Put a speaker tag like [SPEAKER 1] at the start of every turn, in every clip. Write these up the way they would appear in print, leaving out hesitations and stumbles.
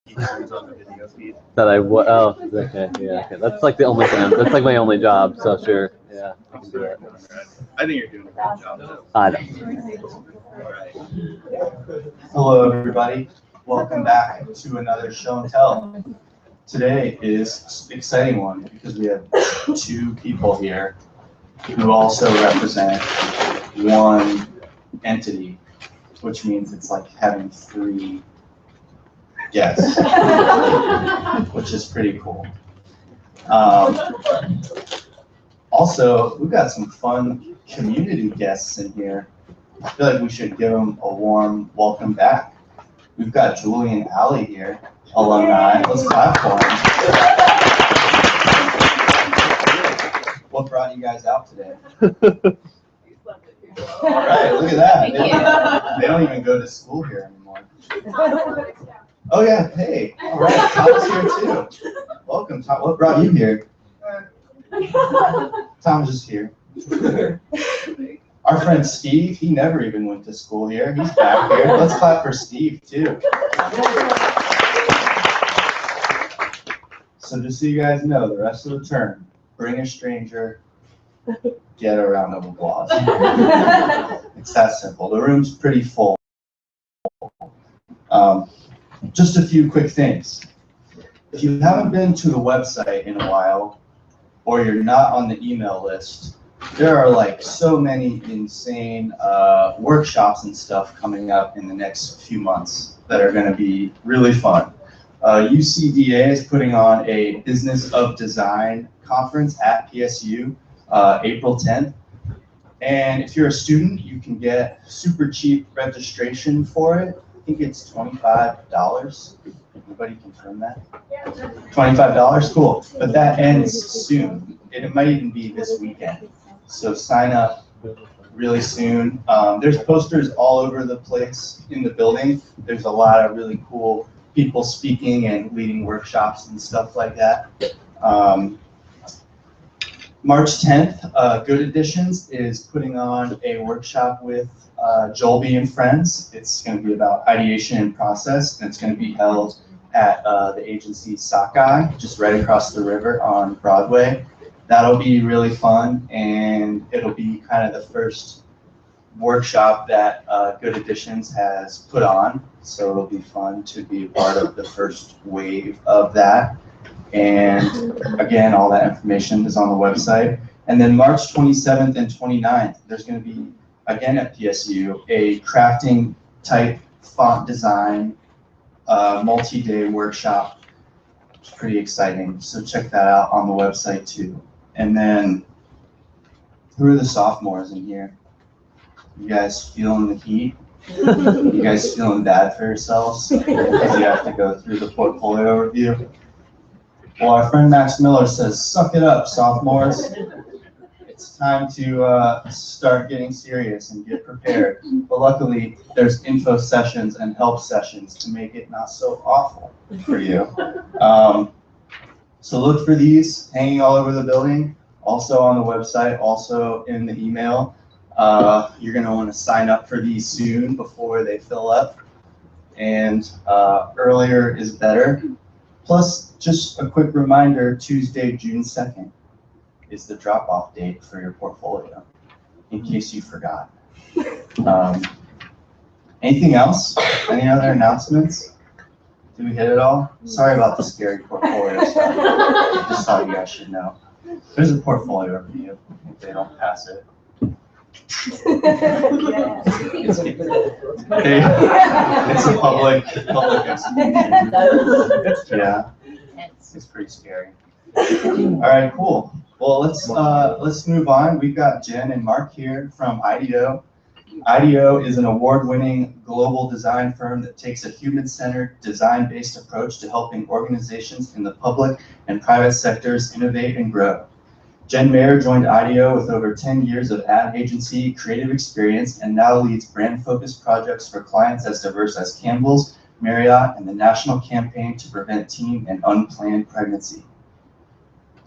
[SPEAKER 1] keywords on the video feed.
[SPEAKER 2] That I would. Oh, okay, yeah. Okay. That's like the only thing. That's like my only job. So sure, yeah, I can do it.
[SPEAKER 1] I think you're doing a good job.
[SPEAKER 2] I know.
[SPEAKER 1] All right.
[SPEAKER 3] Hello, everybody. Welcome back to another show and tell. Today is an exciting one because we have two people here who also represent one entity, which means it's like having three guests, which is pretty cool. Also, we've got some fun community guests in here. I feel like we should give them a warm welcome back. We've got Julie and Allie here, alumni. Let's clap for them. What brought you guys out today? All right, look at that. They don't even go to school here anymore. Oh yeah, hey. All right, Tom's here too. Welcome, Tom. What brought you here? Tom's just here. Our friend Steve, he never even went to school here. He's back here. Let's clap for Steve too. So just so you guys know, the rest of the term, bring a stranger, get a round of applause. It's that simple. The room's pretty full. Just a few quick things. If you haven't been to the website in a while, or you're not on the email list, there are like so many insane workshops and stuff coming up in the next few months that are going to be really fun. UCDA is putting on a Business of Design conference at PSU, April 10th. And if you're a student, you can get super cheap registration for it. I think it's $25. Anybody confirm that? $25? Cool. But that ends soon. It might even be this weekend. So sign up really soon. There's posters all over the place in the building. There's a lot of really cool people speaking and leading workshops and stuff like that. March 10th, Good Additions is putting on a workshop with Jolby and friends. It's going to be about ideation and process, and it's going to be held at the agency Sockeye, just right across the river on Broadway. That'll be really fun, and it'll be kind of the first workshop that Good Additions has put on. So it'll be fun to be a part of the first wave of that. And again, all that information is on the website. And then March 27th and 29th, there's going to be, again at PSU, a crafting type font design multi-day workshop. It's pretty exciting. So check that out on the website too. And then, who are the sophomores in here? You guys feeling the heat? You guys feeling bad for yourselves because you have to go through the portfolio review? Well, our friend Max Miller says, suck it up, sophomores. It's time to start getting serious and get prepared. But luckily, there's info sessions and help sessions to make it not so awful for you. So look for these hanging all over the building, also on the website, also in the email. You're going to want to sign up for these soon before they fill up. And earlier is better. Plus, just a quick reminder, Tuesday, June 2nd is the drop-off date for your portfolio, in case you forgot. Anything else? Any other announcements? Did we hit it all? Sorry about the scary portfolio stuff. I just thought you guys should know. There's a portfolio review if they don't pass it. It's a public execution. Yeah, it's pretty scary. All right, cool. Well, let's move on. We've got Jenn and Mark here from IDEO. IDEO is an award-winning global design firm that takes a human-centered, design-based approach to helping organizations in the public and private sectors innovate and grow. Jenn Maer joined IDEO with over 10 years of ad agency creative experience and now leads brand-focused projects for clients as diverse as Campbell's, Marriott, and the National Campaign to Prevent Teen and Unplanned Pregnancy.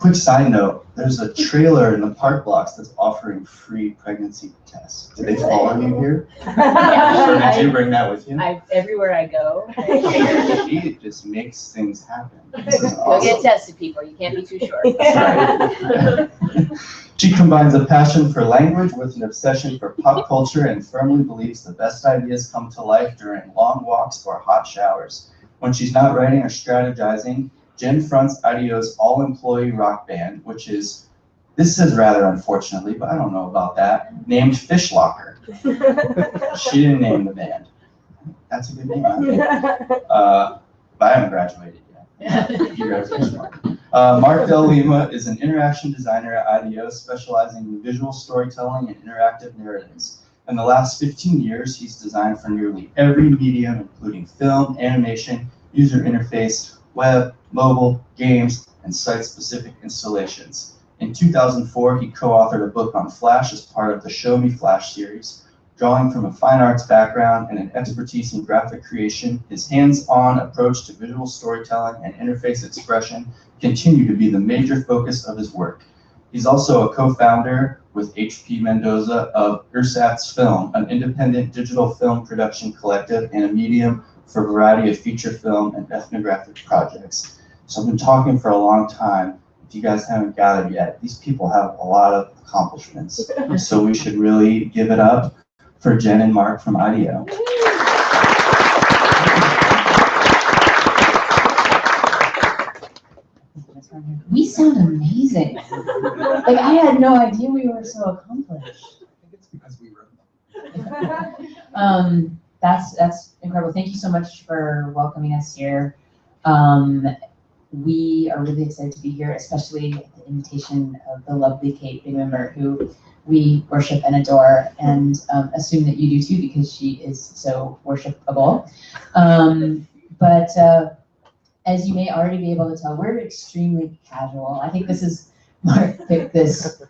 [SPEAKER 3] Quick side note, there's a trailer in the park blocks that's offering free pregnancy tests. Did they follow you here? Or did you bring that with you?
[SPEAKER 4] Everywhere I go.
[SPEAKER 3] She just makes things happen. This is
[SPEAKER 4] Go get
[SPEAKER 3] awesome.
[SPEAKER 4] tested, people. You can't be too short.
[SPEAKER 3] That's right. She combines a passion for language with an obsession for pop culture and firmly believes the best ideas come to life during long walks or hot showers. When she's not writing or strategizing, Jenn fronts IDEO's all-employee rock band, which is, this says rather unfortunately, but I don't know about that, named Fishlocker. She didn't name the band. That's a good name, I think. But I haven't graduated yet. You guys are smart. Mark Delima is an interaction designer at IDEO, specializing in visual storytelling and interactive narratives. In the last 15 years, he's designed for nearly every medium, including film, animation, user interface, web, mobile, games, and site-specific installations. In 2004, he co-authored a book on Flash as part of the Show Me Flash series. Drawing from a fine arts background and an expertise in graphic creation, his hands-on approach to visual storytelling and interface expression continue to be the major focus of his work. He's also a co-founder with HP Mendoza of Ersatz Film, an independent digital film production collective and a medium for a variety of feature film and ethnographic projects. So I've been talking for a long time. If you guys haven't gathered yet, these people have a lot of accomplishments. So we should really give it up for Jenn and Mark from IDEO.
[SPEAKER 5] We sound amazing. Like, I had no idea we were so accomplished.
[SPEAKER 6] I think it's because we wrote them.
[SPEAKER 5] That's incredible. Thank you so much for welcoming us here. We are really excited to be here, especially at the invitation of the lovely Kate Bigmember, who we worship and adore, and assume that you do too, because she is so worshipable. But as you may already be able to tell, we're extremely casual. I think this is, Mark picked this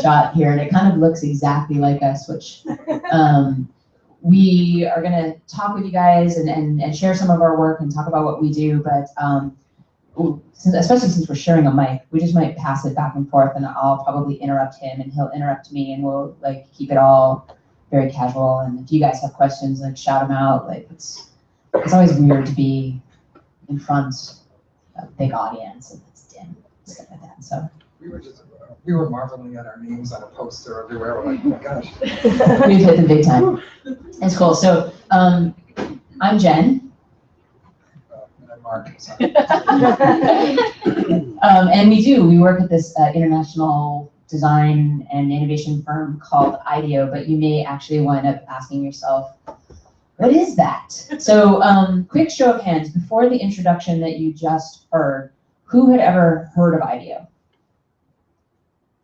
[SPEAKER 5] shot here, and it kind of looks exactly like us, which we are gonna talk with you guys and share some of our work and talk about what we do, but especially since we're sharing a mic, we just might pass it back and forth, and I'll probably interrupt him and he'll interrupt me, and we'll like keep it all very casual. And if you guys have questions, like shout them out. Like it's always weird to be in front of a big audience and it's dim and stuff like that. So
[SPEAKER 6] We were marveling at our names on a poster everywhere. We're like, oh my gosh.
[SPEAKER 5] we've hit the big time. It's cool. So I'm Jenn.
[SPEAKER 6] And I'm Mark. Sorry.
[SPEAKER 5] And we work at this international design and innovation firm called IDEO, but you may actually wind up asking yourself, what is that? So quick show of hands, before the introduction that you just heard, who had ever heard of IDEO?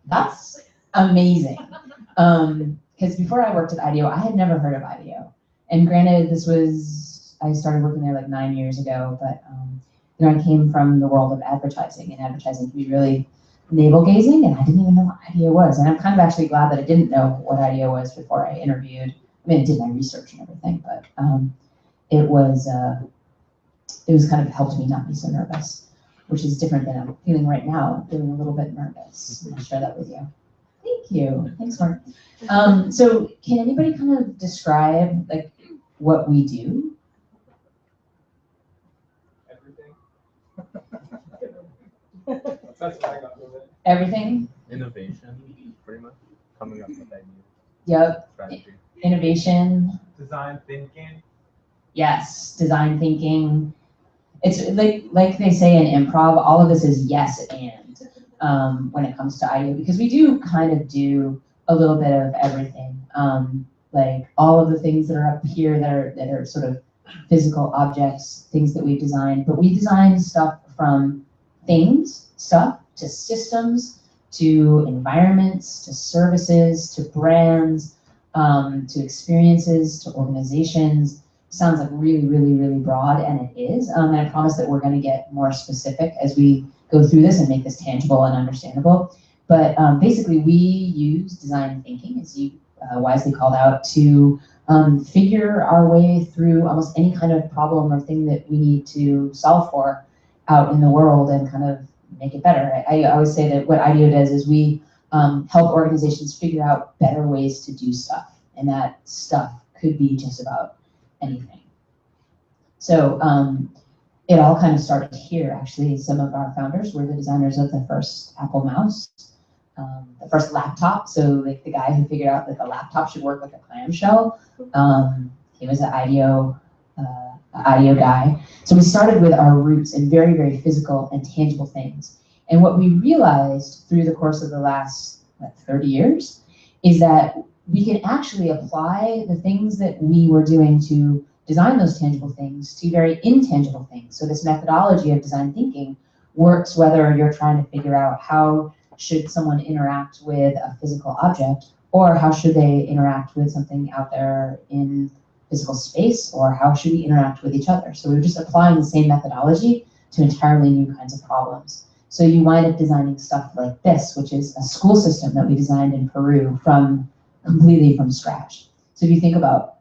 [SPEAKER 5] That's amazing. Because before I worked at IDEO, I had never heard of IDEO. And granted, I started working there like 9 years ago, but I came from the world of advertising, and advertising can be really navel-gazing, and I didn't even know what IDEO was. And I'm kind of actually glad that I didn't know what IDEO was before I interviewed. I mean, I did my research and everything, but it was kind of helped me not be so nervous, which is different than I'm feeling right now. I'm feeling a little bit nervous. I'll share that with you. Thank you. Thanks, Mark. So can anybody kind of describe like what we do?
[SPEAKER 6] That's what I got with it.
[SPEAKER 5] Everything?
[SPEAKER 2] Innovation, pretty much. Coming up with ideas.
[SPEAKER 5] Yep.
[SPEAKER 2] Strategy.
[SPEAKER 5] Innovation.
[SPEAKER 6] Design thinking.
[SPEAKER 5] Yes. Design thinking. It's like they say in improv, all of this is yes and when it comes to IDEO, because we do kind of do a little bit of everything. Like all of the things that are up here that are sort of physical objects, things that we've designed, but we design stuff from stuff to systems, to environments, to services, to brands, to experiences, to organizations. Sounds like really, really, really broad, and it is. And I promise that we're going to get more specific as we go through this and make this tangible and understandable. But basically, we use design thinking, as you wisely called out, to figure our way through almost any kind of problem or thing that we need to solve for out in the world, and kind of make it better. I always say that what IDEO does is we help organizations figure out better ways to do stuff, and that stuff could be just about anything. So it all kind of started here, actually. Some of our founders were the designers of the first Apple mouse, the first laptop. So like the guy who figured out that the laptop should work like a clamshell, he was an IDEO guy. So we started with our roots in very, very physical and tangible things. And what we realized through the course of the last 30 years is that we can actually apply the things that we were doing to design those tangible things to very intangible things. So this methodology of design thinking works whether you're trying to figure out how should someone interact with a physical object, or how should they interact with something out there in physical space, or how should we interact with each other. So we're just applying the same methodology to entirely new kinds of problems. So you wind up designing stuff like this, which is a school system that we designed in Peru completely from scratch. So if you think about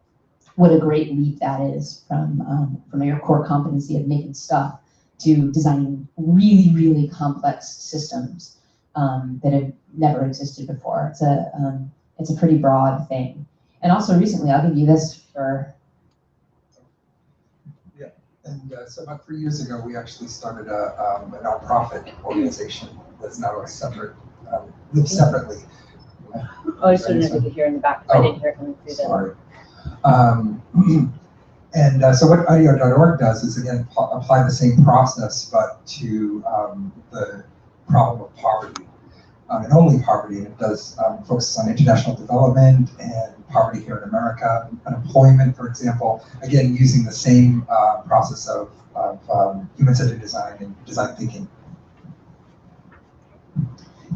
[SPEAKER 5] what a great leap that is from your core competency of making stuff to designing really, really complex systems that have never existed before. It's a pretty broad thing. And also recently, I'll give you this for.
[SPEAKER 6] Yeah, and so about 3 years ago, we actually started a nonprofit organization that's now a separate, lives separately.
[SPEAKER 4] Oh, I just didn't know if you could hear in the back. I didn't hear it coming through
[SPEAKER 6] Sorry. So what IDEO.org does is, again, apply the same process, but to the problem of poverty, and only poverty. And it does focus on international development and poverty here in America, unemployment, for example, again, using the same process of human-centered design and design thinking.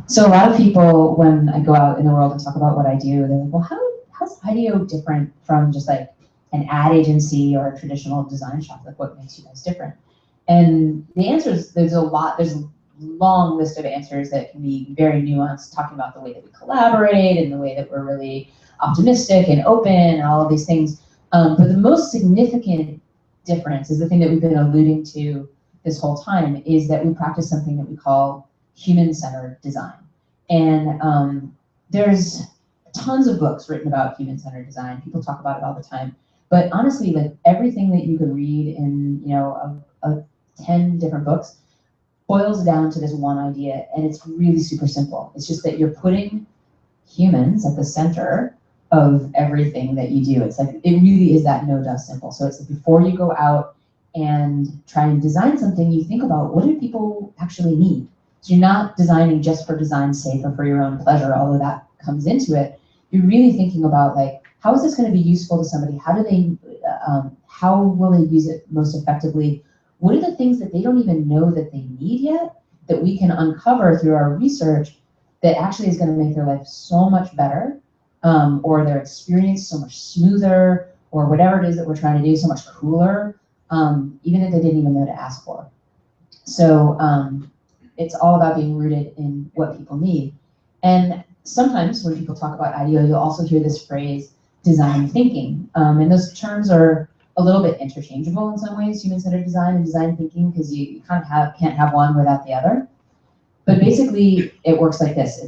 [SPEAKER 5] So a lot of people, when I go out in the world and talk about what I do, they're like, well, how's IDEO different from just like an ad agency or a traditional design shop? Like, what makes you guys different? And the answer is there's a long list of answers that can be very nuanced, talking about the way that we collaborate and the way that we're really optimistic and open and all of these things. But the most significant difference is the thing that we've been alluding to this whole time, is that we practice something that we call human-centered design. And there's tons of books written about human-centered design. People talk about it all the time. But honestly, like everything that you could read in 10 different books boils down to this one idea, and it's really super simple. It's just that you're putting humans at the center of everything that you do. It's like, it really is that no-dust simple. So it's like before you go out and try and design something, you think about what do people actually need? So you're not designing just for design's sake or for your own pleasure, although that comes into it. You're really thinking about like, how is this going to be useful to somebody? How will they use it most effectively? What are the things that they don't even know that they need yet that we can uncover through our research that actually is going to make their life so much better, or their experience so much smoother, or whatever it is that we're trying to do so much cooler, even if they didn't even know to ask for. So it's all about being rooted in what people need. And sometimes when people talk about IDEO, you'll also hear this phrase, design thinking. And those terms are a little bit interchangeable in some ways, human-centered design and design thinking, because you kind of can't have one without the other. But basically, it works like this.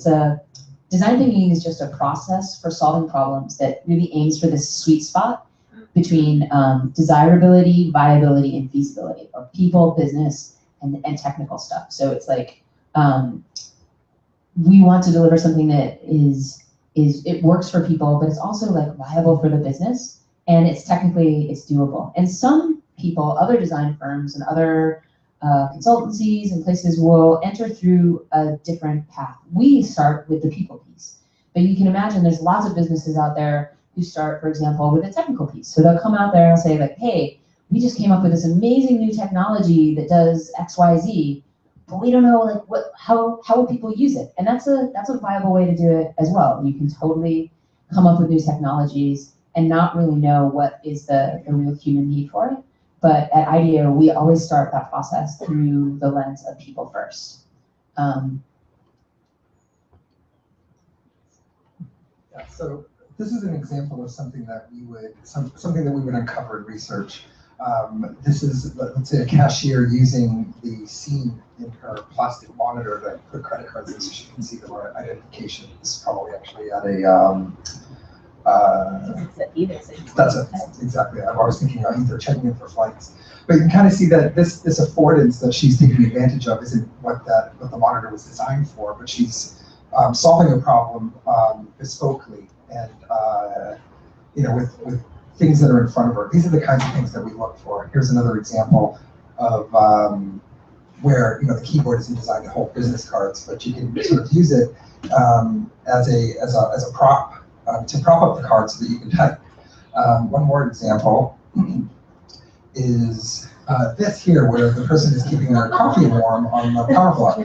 [SPEAKER 5] Design thinking is just a process for solving problems that really aims for this sweet spot between desirability, viability, and feasibility, or people, business, and technical stuff. So it's like, we want to deliver something that it works for people, but it's also like viable for the business, and it's doable. And some people, other design firms and other consultancies and places will enter through a different path. We start with the people piece, but you can imagine there's lots of businesses out there who start, for example, with a technical piece. So they'll come out there and say like, hey, we just came up with this amazing new technology that does X, Y, Z, but we don't know like how will people use it? And that's a viable way to do it as well. You can totally come up with new technologies and not really know what is the real human need for it. But at IDEO, we always start that process through the lens of people first.
[SPEAKER 6] So this is an example of something that we would uncover in research. This is, let's say, a cashier using the scene in her plastic monitor to put credit cards in so she can see the identification. This is probably actually at a, that's it, exactly. I was thinking of either checking in for flights. But you can kind of see that this affordance that she's taking advantage of isn't what the monitor was designed for, but she's solving a problem bespokely and with things that are in front of her. These are the kinds of things that we look for. Here's another example of where the keyboard isn't designed to hold business cards, but you can sort of use it as a prop to prop up the card so that you can type. One more example is this here, where the person is keeping their coffee warm on the power block.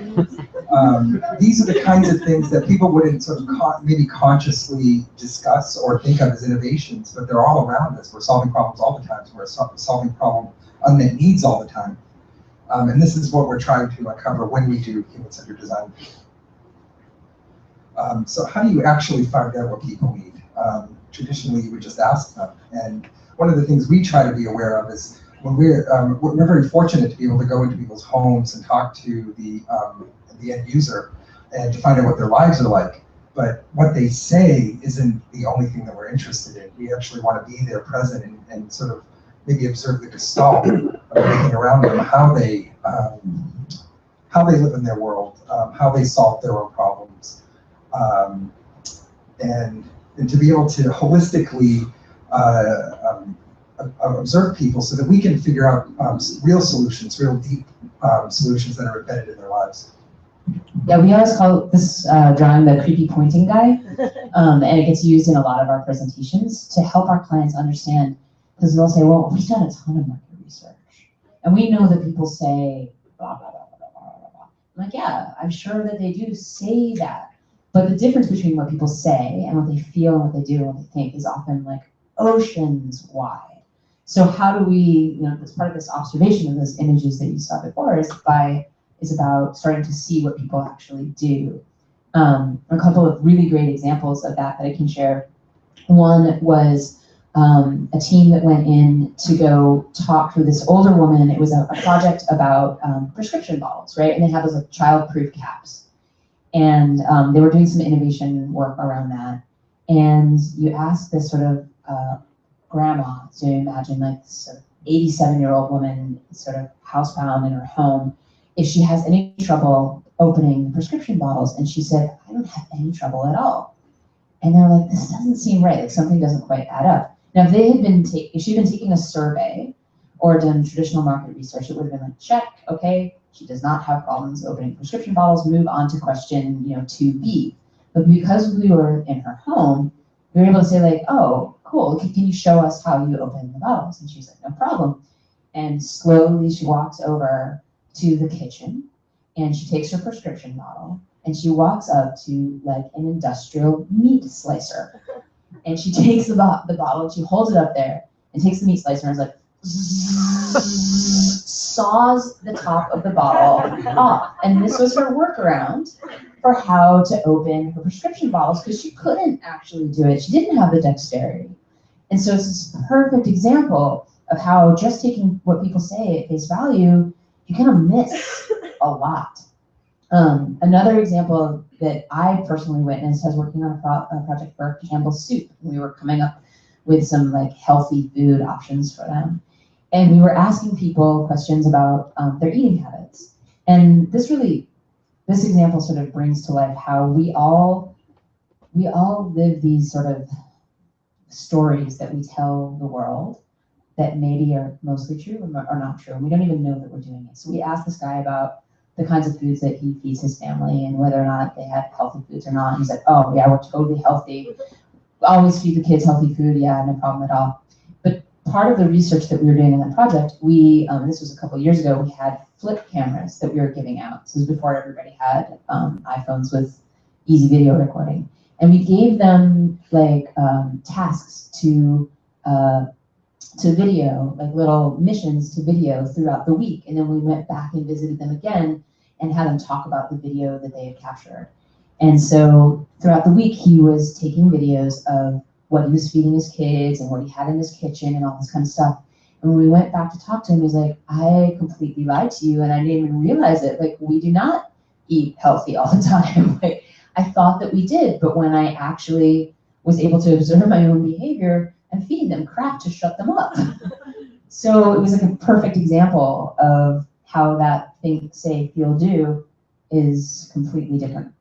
[SPEAKER 6] These are the kinds of things that people wouldn't sort of maybe consciously discuss or think of as innovations, but they're all around us. We're solving problems all the time. So we're solving unmet needs all the time. And this is what we're trying to uncover when we do human-centered design. So how do you actually find out what people need? Traditionally, you would just ask them. And one of the things we try to be aware of is when we're very fortunate to be able to go into people's homes and talk to the end user and to find out what their lives are like. But what they say isn't the only thing that we're interested in. We actually want to be there present and sort of maybe observe the gestalt of everything around them, how they live in their world, how they solve their own problems. And to be able to holistically observe people so that we can figure out real solutions, real deep solutions that are embedded in their lives.
[SPEAKER 5] Yeah, we always call this drawing the creepy pointing guy, and it gets used in a lot of our presentations to help our clients understand, because they'll say, well, we've done a ton of market research, and we know that people say blah, blah, blah, blah, blah, blah, blah. I'm like, yeah, I'm sure that they do say that, but the difference between what people say and what they feel and what they do and what they think is often like oceans wide. So how do we, as part of this observation of those images that you saw before is about starting to see what people actually do. A couple of really great examples of that I can share. One was a team that went in to go talk to this older woman. It was a project about prescription bottles, right? And they have those like child-proof caps. And they were doing some innovation work around that. And you ask this sort of grandma, so you imagine like this sort of 87-year-old woman sort of housebound in her home, if she has any trouble opening the prescription bottles. And she said, I don't have any trouble at all. And they're like, this doesn't seem right, like something doesn't quite add up. Now, if she'd been taking a survey or done traditional market research, it would have been like, check, okay, she does not have problems opening prescription bottles, move on to question 2B. But because we were in her home, we were able to say like, oh, cool, can you show us how you open the bottles? And she's like, no problem. And slowly she walks over to the kitchen and she takes her prescription bottle and she walks up to like an industrial meat slicer. And she takes the bottle and she holds it up there and takes the meat slicer and is like, saws the top of the bottle off. And this was her workaround for how to open her prescription bottles because she couldn't actually do it. She didn't have the dexterity. And so it's this perfect example of how just taking what people say at face value, you kind of miss a lot. Another example that I personally witnessed was working on a project for Campbell Soup. We were coming up with some like healthy food options for them. And we were asking people questions about their eating habits. And this example sort of brings to life how we all live these sort of stories that we tell the world that maybe are mostly true or not true. And we don't even know that we're doing it. So we asked this guy about the kinds of foods that he feeds his family and whether or not they had healthy foods or not. And he said, oh yeah, we're totally healthy. Always feed the kids healthy food. Yeah, no problem at all. But part of the research that we were doing in that project, this was a couple of years ago, we had flip cameras that we were giving out. This was before everybody had iPhones with easy video recording. And we gave them like tasks to video, like little missions to video throughout the week. And then we went back and visited them again and had them talk about the video that they had captured. And so throughout the week, he was taking videos of what he was feeding his kids and what he had in his kitchen and all this kind of stuff. And when we went back to talk to him, he was like, I completely lied to you and I didn't even realize it. Like, we do not eat healthy all the time. Like, I thought that we did, but when I actually was able to observe my own behavior, I'm feeding them crap to shut them up. So it was like a perfect example of how that think, say, feel, do is completely different.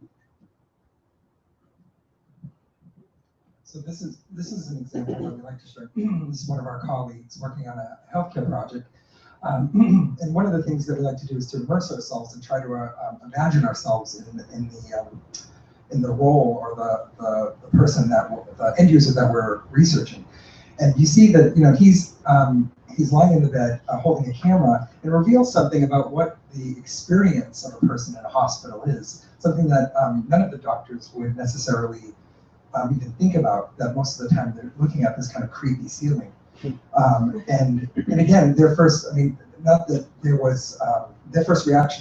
[SPEAKER 6] So this is an example that we like to show. This is one of our colleagues working on a healthcare project. And one of the things that we like to do is to immerse ourselves and try to imagine ourselves in the role or the person the end user that we're researching. And you see that he's lying in the bed holding a camera and reveals something about what the experience of a person in a hospital is. Something that none of the doctors would necessarily even think about, that most of the time they're looking at this kind of creepy ceiling. And again, their first reaction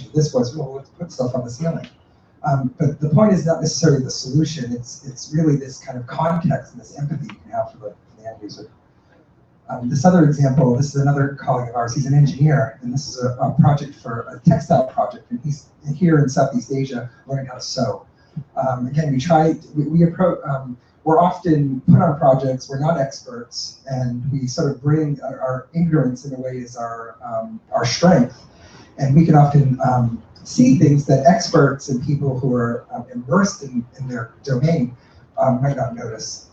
[SPEAKER 6] to this was, well, let's put stuff on the ceiling. But the point is not necessarily the solution. It's really this kind of context and this empathy you can have for the end user. This other example, this is another colleague of ours. He's an engineer, and this is a project for a textile project, and he's here in Southeast Asia learning how to sew. Again, we're often put on projects, we're not experts, and we sort of bring our ignorance in a way as our strength, and we can often see things that experts and people who are immersed in their domain might not notice.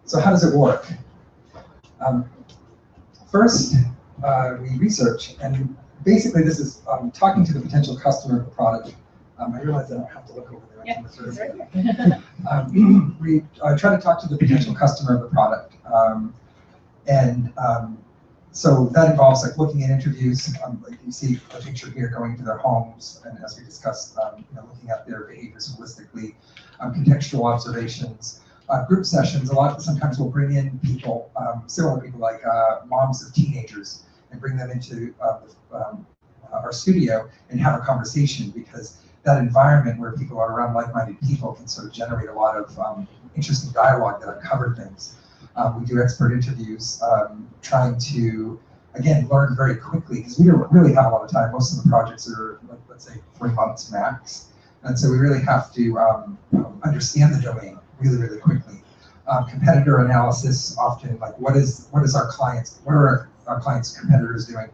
[SPEAKER 6] So how does it work? First, we research, and basically this is talking to the potential customer of the product. I realize I don't have to look over there.
[SPEAKER 4] Yeah,
[SPEAKER 6] it's right here. We try to talk to the potential customer of the product. So that involves like looking at interviews. Like you see a picture here, going to their homes, and as we discussed, looking at their behaviors holistically, contextual observations, group sessions. Sometimes we'll bring in people, similar people like moms of teenagers, and bring them into our studio and have a conversation, because that environment where people are around like-minded people can sort of generate a lot of interesting dialogue that uncover things. We do expert interviews, trying to, again, learn very quickly, because we don't really have a lot of time. Most of the projects are, let's say, 3 months max. And so we really have to understand the domain really, really quickly. Competitor analysis, often like what are our clients' competitors doing?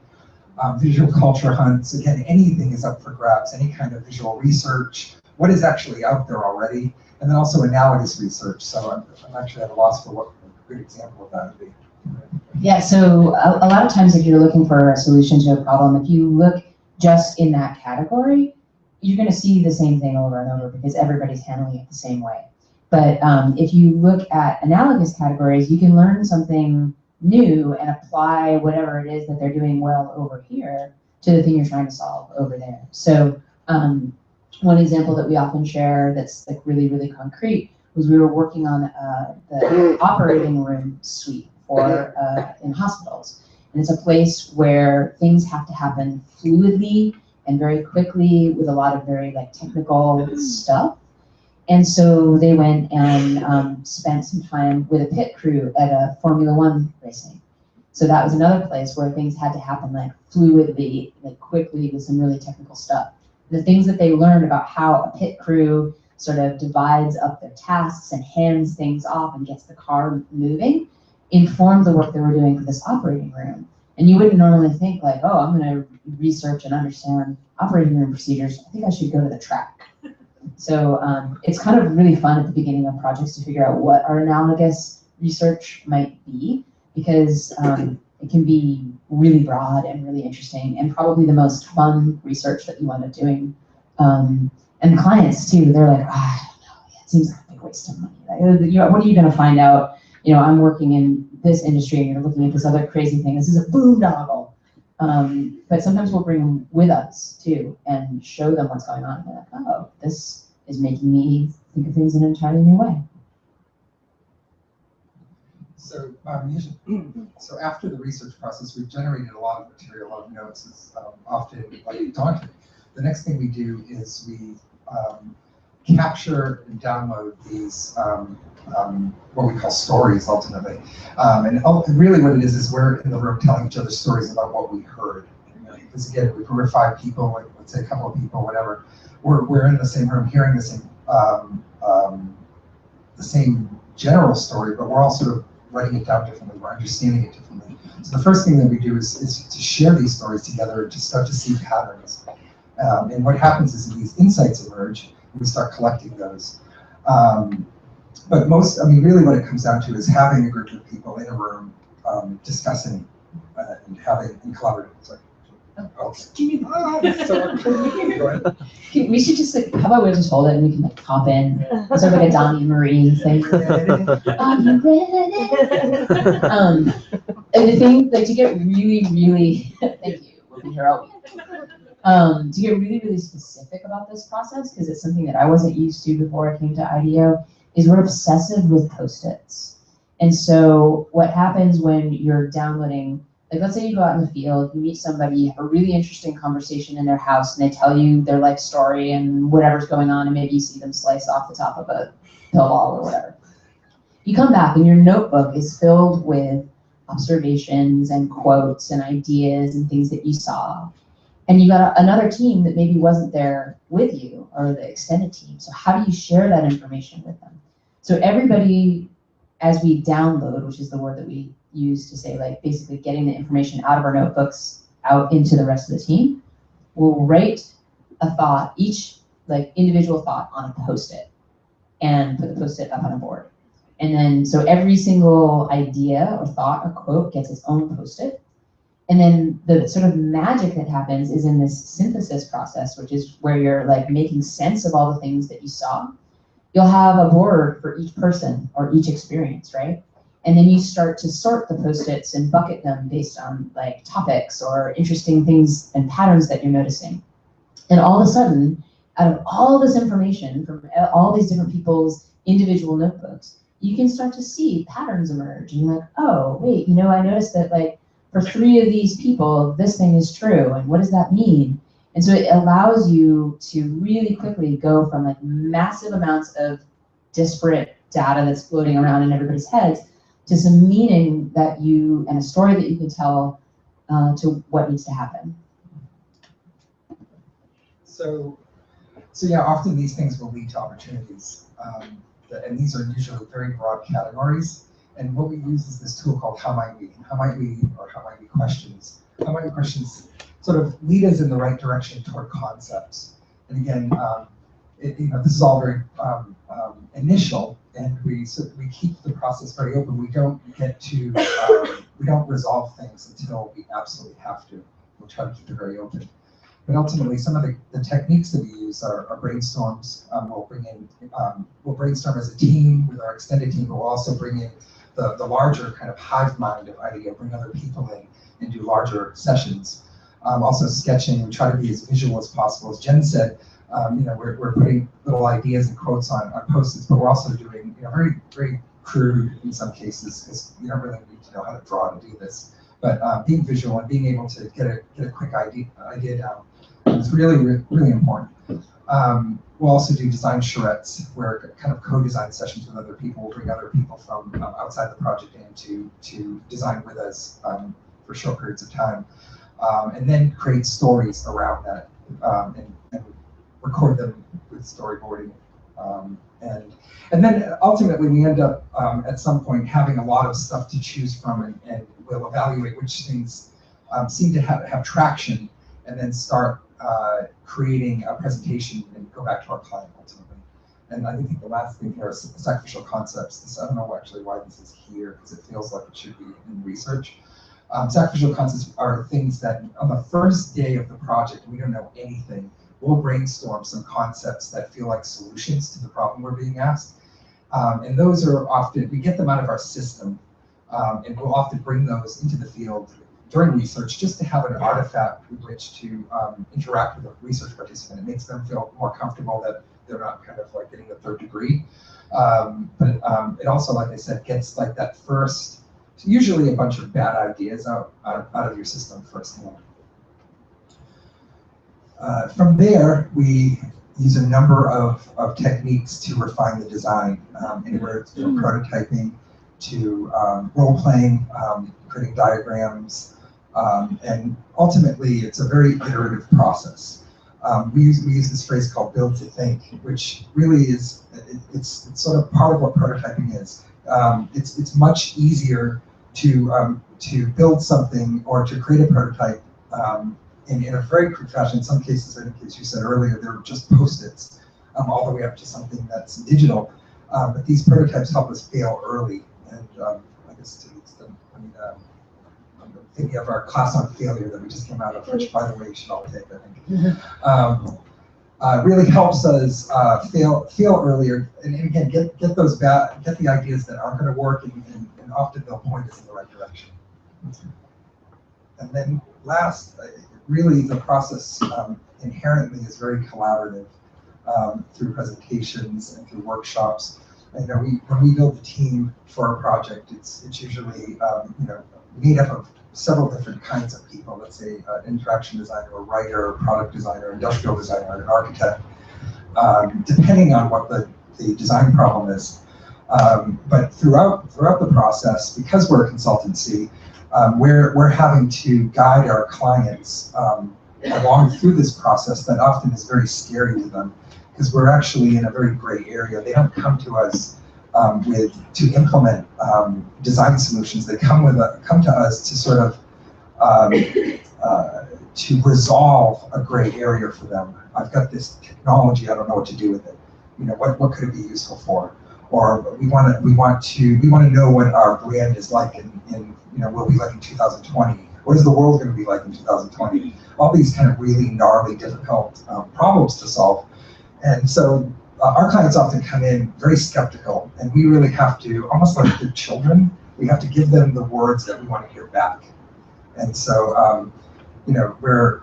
[SPEAKER 6] Visual culture hunts, again, anything is up for grabs, any kind of visual research, what is actually out there already, and then also analogous research. So I'm actually at a loss for what a good example of that would be.
[SPEAKER 5] Yeah, so a lot of times if you're looking for a solution to a problem, if you look just in that category, you're going to see the same thing over and over because everybody's handling it the same way. But if you look at analogous categories, you can learn something new and apply whatever it is that they're doing well over here to the thing you're trying to solve over there. So one example that we often share that's like really, really concrete was we were working on the operating room suite for in hospitals. And it's a place where things have to happen fluidly and very quickly with a lot of very like technical stuff. And so they went and spent some time with a pit crew at a Formula One racing. So that was another place where things had to happen like fluidly, like quickly with some really technical stuff. The things that they learned about how a pit crew sort of divides up their tasks and hands things off and gets the car moving informed the work they were doing for this operating room. And you wouldn't normally think like, oh, I'm gonna research and understand operating room procedures. I think I should go to the track. So it's kind of really fun at the beginning of projects to figure out what our analogous research might be, because it can be really broad and really interesting and probably the most fun research that you end up doing. And clients too, they're like, I don't know, it seems like a big waste of money. Like, what are you gonna find out? I'm working in this industry and you're looking at this other crazy thing. This is a boondoggle. But sometimes we'll bring them with us too and show them what's going on. And they're like, oh, this is making me think of things in an entirely new way.
[SPEAKER 6] So, so after the research process, we've generated a lot of material, a lot of notes. It's often like daunting. The next thing we do is we capture and download these what we call stories ultimately. And really what it is we're in the room telling each other stories about what we heard. Because again, if we're 5 people, like let's say a couple of people, whatever, we're in the same room hearing the same general story, but we're all sort of writing it down differently, we're understanding it differently. So the first thing that we do is to share these stories together and to start to see patterns. And what happens is these insights emerge, and we start collecting those. But really what it comes down to is having a group of people in a room discussing and having in collaborative. Sorry. Oh. Go ahead.
[SPEAKER 5] We should just how about we just hold it and we can like hop in, sort of like a Donnie and Marie thing. Are you ready? And the thing, like to get really, thank you, we'll be here all week. To get really specific about this process, because it's something that I wasn't used to before I came to IDEO, is we're obsessive with Post-its. And so what happens when you're downloading, like let's say you go out in the field, you meet somebody, you have a really interesting conversation in their house, and they tell you their life story and whatever's going on, and maybe you see them sliced off the top of a pill ball or whatever. You come back and your notebook is filled with observations and quotes and ideas and things that you saw. And you got another team that maybe wasn't there with you, or the extended team. So how do you share that information with them? So everybody, as we download, which is the word that we use to say like basically getting the information out of our notebooks out into the rest of the team, we'll write a thought, each like individual thought on a Post-it, and put the Post-it up on a board. And then so every single idea or thought or quote gets its own Post-it. And then the sort of magic that happens is in this synthesis process, which is where you're like making sense of all the things that you saw. You'll have a board for each person or each experience, right? And then you start to sort the Post-its and bucket them based on like topics or interesting things and patterns that you're noticing. And all of a sudden, out of all this information from all these different people's individual notebooks, you can start to see patterns emerge. And you're like, oh, wait, you know, I noticed that like for 3 of these people, this thing is true. And what does that mean? And so it allows you to really quickly go from like massive amounts of disparate data that's floating around in everybody's heads to some meaning that you, and a story that you can tell to what needs to happen.
[SPEAKER 6] So yeah, often these things will lead to opportunities. And these are usually very broad categories. And what we use is this tool called How Might We? How might we, or how might we questions? How might we questions sort of lead us in the right direction toward concepts. And again, this is all very initial, and we keep the process very open. We don't get to, we don't resolve things until we absolutely have to. We'll try to keep it very open. But ultimately, some of the techniques that we use are brainstorms. We'll brainstorm as a team with our extended team, but we'll also bring in the larger kind of hive mind of IDEO, bring other people in and do larger sessions. Also sketching, we try to be as visual as possible. As Jen said, we're putting little ideas and quotes on Post-its, but we're also doing very, very crude in some cases, because you don't really need to know how to draw to do this. But being visual and being able to get a quick idea down is really, really important. We'll also do design charrettes, where kind of co-design sessions with other people. We'll bring other people from outside the project in to design with us for short periods of time. And then create stories around that and record them with storyboarding. And then ultimately we end up at some point having a lot of stuff to choose from, and we'll evaluate which things seem to have traction, and then start creating a presentation and go back to our client ultimately. And I think the last thing here is sacrificial concepts. I don't know actually why this is here, because it feels like it should be in research. Sacrificial concepts are things that on the first day of the project, we don't know anything. We'll brainstorm some concepts that feel like solutions to the problem we're being asked. And those are often, we get them out of our system, and we'll often bring those into the field during research just to have an artifact with which to interact with a research participant. It makes them feel more comfortable that they're not kind of like getting the 3rd degree. But it also, like I said, gets like that first, usually a bunch of bad ideas out of your system firsthand. From there, we use a number of techniques to refine the design, anywhere from prototyping to role-playing, creating diagrams, and ultimately it's a very iterative process. We use this phrase called build to think, which really is, it's sort of part of what prototyping is. It's much easier to build something or to create a prototype in a very quick fashion. In some cases, I think as you said earlier, they're just Post-its, all the way up to something that's digital. But these prototypes help us fail early. And I guess to the extent, I'm thinking of our class on failure that we just came out of, which by the way, you should all take, I think. Really helps us fail earlier, and again, get the ideas that aren't going to work, and often they'll point us in the right direction. And then last, really the process inherently is very collaborative through presentations and through workshops. You know, when we build a team for a project, it's usually you know, made up of several different kinds of people. Let's say an interaction designer, a writer, a product designer, industrial designer, an architect, depending on what the design problem is. But throughout the process, because we're a consultancy, we're having to guide our clients along through this process that often is very scary to them, because we're actually in a very gray area. They don't come to us to implement design solutions. They come to us to sort of to resolve a gray area for them. I've got this technology, I don't know what to do with it. You know, what could it be useful for? Or we want to know what our brand is like in you know, will be like in 2020. What is the world going to be like in 2020? All these kind of really gnarly, difficult problems to solve. And so our clients often come in very skeptical, and we really have to, almost like the children, we have to give them the words that we want to hear back. And so, you know, we're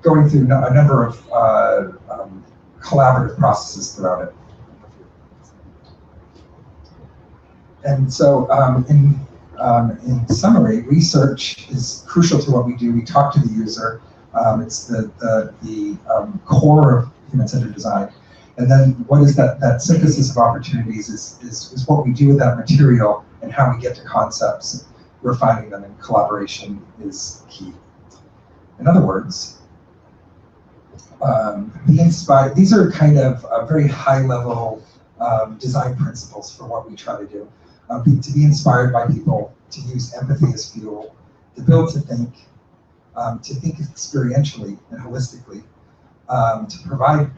[SPEAKER 6] going through a number of collaborative processes throughout it. And so, in summary, research is crucial to what we do. We talk to the user. It's the core of human-centered design. And then what is that synthesis of opportunities is what we do with that material and how we get to concepts, refining them, and collaboration is key. In other words, be inspired. These are kind of very high-level design principles for what we try to do. To be inspired by people, to use empathy as fuel, to build to think experientially and holistically, to provide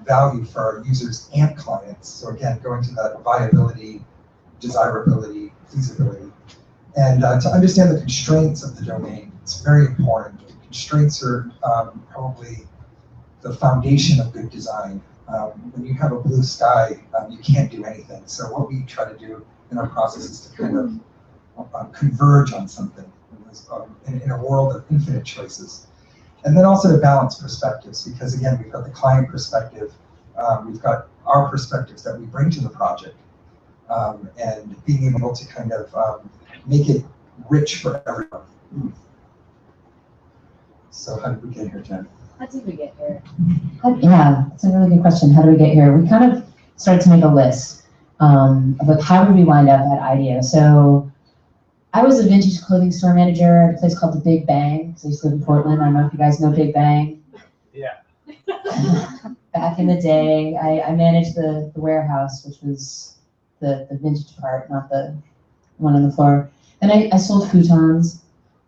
[SPEAKER 6] value for our users and clients. So again, going to that viability, desirability, feasibility, and to understand the constraints of the domain. It's very important. The constraints are probably the foundation of good design. When you have a blue sky, you can't do anything. So what we try to do in our process is to kind of converge on something in a world of infinite choices. And then also to balance perspectives, because again, we've got the client perspective, we've got our perspectives that we bring to the project, and being able to kind of make it rich for everyone. So how did we get here, Jen?
[SPEAKER 4] How did we get here?
[SPEAKER 5] Yeah, that's a really good question. How do we get here? We kind of started to make a list of like, how did we wind up at IDEO? So I was a vintage clothing store manager at a place called the Big Bang. So I used to live in Portland. I don't know if you guys know Big Bang.
[SPEAKER 1] Yeah.
[SPEAKER 5] Back in the day, I managed the warehouse, which was the vintage part, not the one on the floor. Then I sold futons.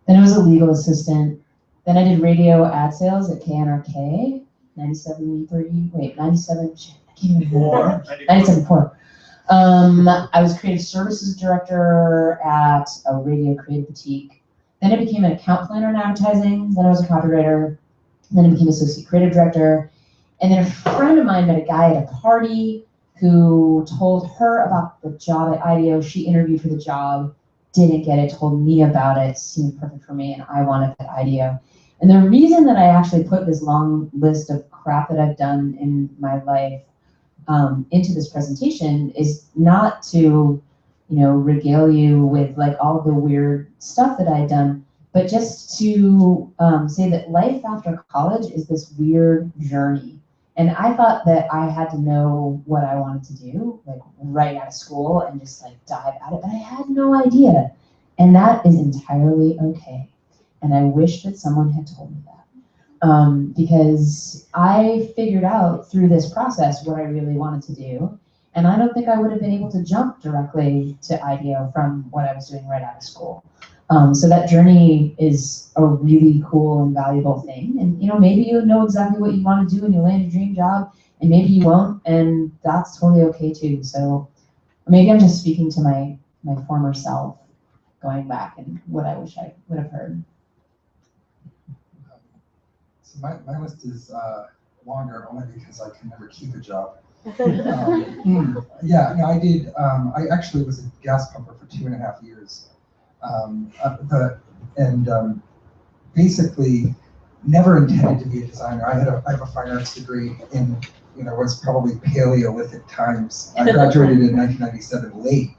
[SPEAKER 5] Then I was a legal assistant. Then I did radio ad sales at KNRK, 97.3, wait, 97, I can't even remember. 97.4. I was creative services director at a radio creative boutique. Then I became an account planner in advertising. Then I was a copywriter. Then I became associate creative director. And then a friend of mine met a guy at a party who told her about the job at IDEO. She interviewed for the job, didn't get it, told me about it, seemed perfect for me, and I wanted at IDEO. And the reason that I actually put this long list of crap that I've done in my life into this presentation is not to, regale you with like all the weird stuff that I've done, but just to say that life after college is this weird journey. And I thought that I had to know what I wanted to do, like right out of school and just like dive at it, but I had no idea. And that is entirely okay. And I wish that someone had told me that. Because I figured out through this process what I really wanted to do. And I don't think I would have been able to jump directly to IDEO from what I was doing right out of school. So that journey is a really cool and valuable thing. And maybe you know exactly what you want to do and you land your dream job, and maybe you won't, and that's totally okay too. So maybe I'm just speaking to my former self, going back and what I wish I would have heard.
[SPEAKER 6] So my list is longer only because I can never keep a job. Yeah, no, I did. I actually was a gas pumper for 2.5 years. Basically never intended to be a designer. I have a fine arts degree in, what's probably Paleolithic times. I graduated in 1997 late.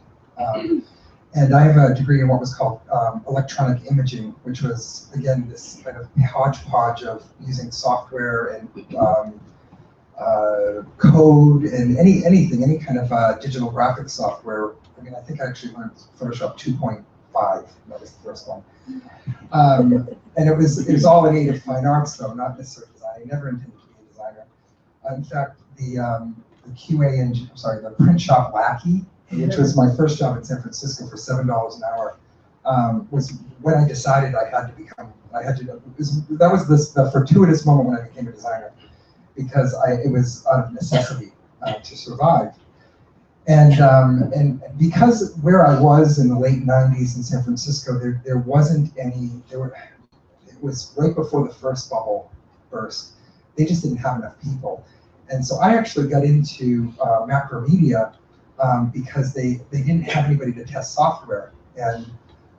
[SPEAKER 6] And I have a degree in what was called electronic imaging, which was, again, this kind of hodgepodge of using software and code and anything, any kind of digital graphics software. I mean, I think I actually learned Photoshop 2.5. That was the first one. And it was all in aid of fine arts, though, not necessarily design. I never intended to be a designer. In fact, the print shop lackey, which was my first job in San Francisco for $7 an hour, was when I decided that was the fortuitous moment when I became a designer, because it was out of necessity to survive. And because where I was in the late 90s in San Francisco, there wasn't any, it was right before the first bubble burst. They just didn't have enough people. And so I actually got into macromedia because they didn't have anybody to test software. And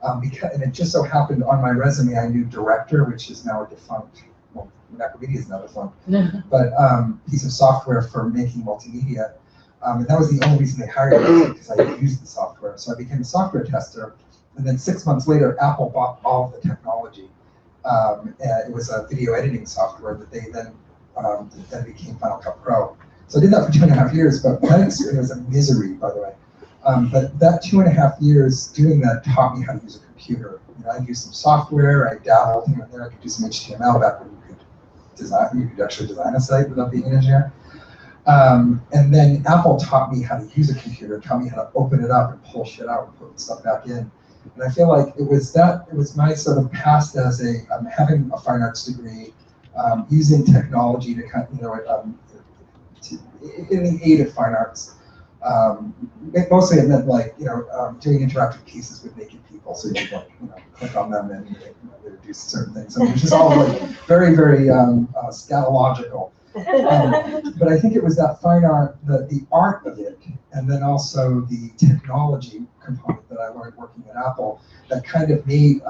[SPEAKER 6] it just so happened on my resume, I knew Director, which is now a defunct, well, macromedia is now defunct, but piece of software for making multimedia. And that was the only reason they hired me, because I used the software. So I became a software tester. And then 6 months later, Apple bought all of the technology. And it was a video editing software that they then became Final Cut Pro. So I did that for 2.5 years, but that experience was a misery, by the way. But that 2.5 years doing that taught me how to use a computer. I used some software, I dabbled here and there, I could do some HTML back when you could actually design a site without being an engineer. And then Apple taught me how to use a computer, taught me how to open it up and pull shit out and put stuff back in. And I feel like it was my sort of past as having a fine arts degree, using technology to kind of, in the aid of fine arts. Mostly it meant doing interactive pieces with naked people, so you could click on them and they would do certain things. So it was just all very, very scatological. But I think it was that fine art, the art of it, and then also the technology component that I learned working at Apple that kind of made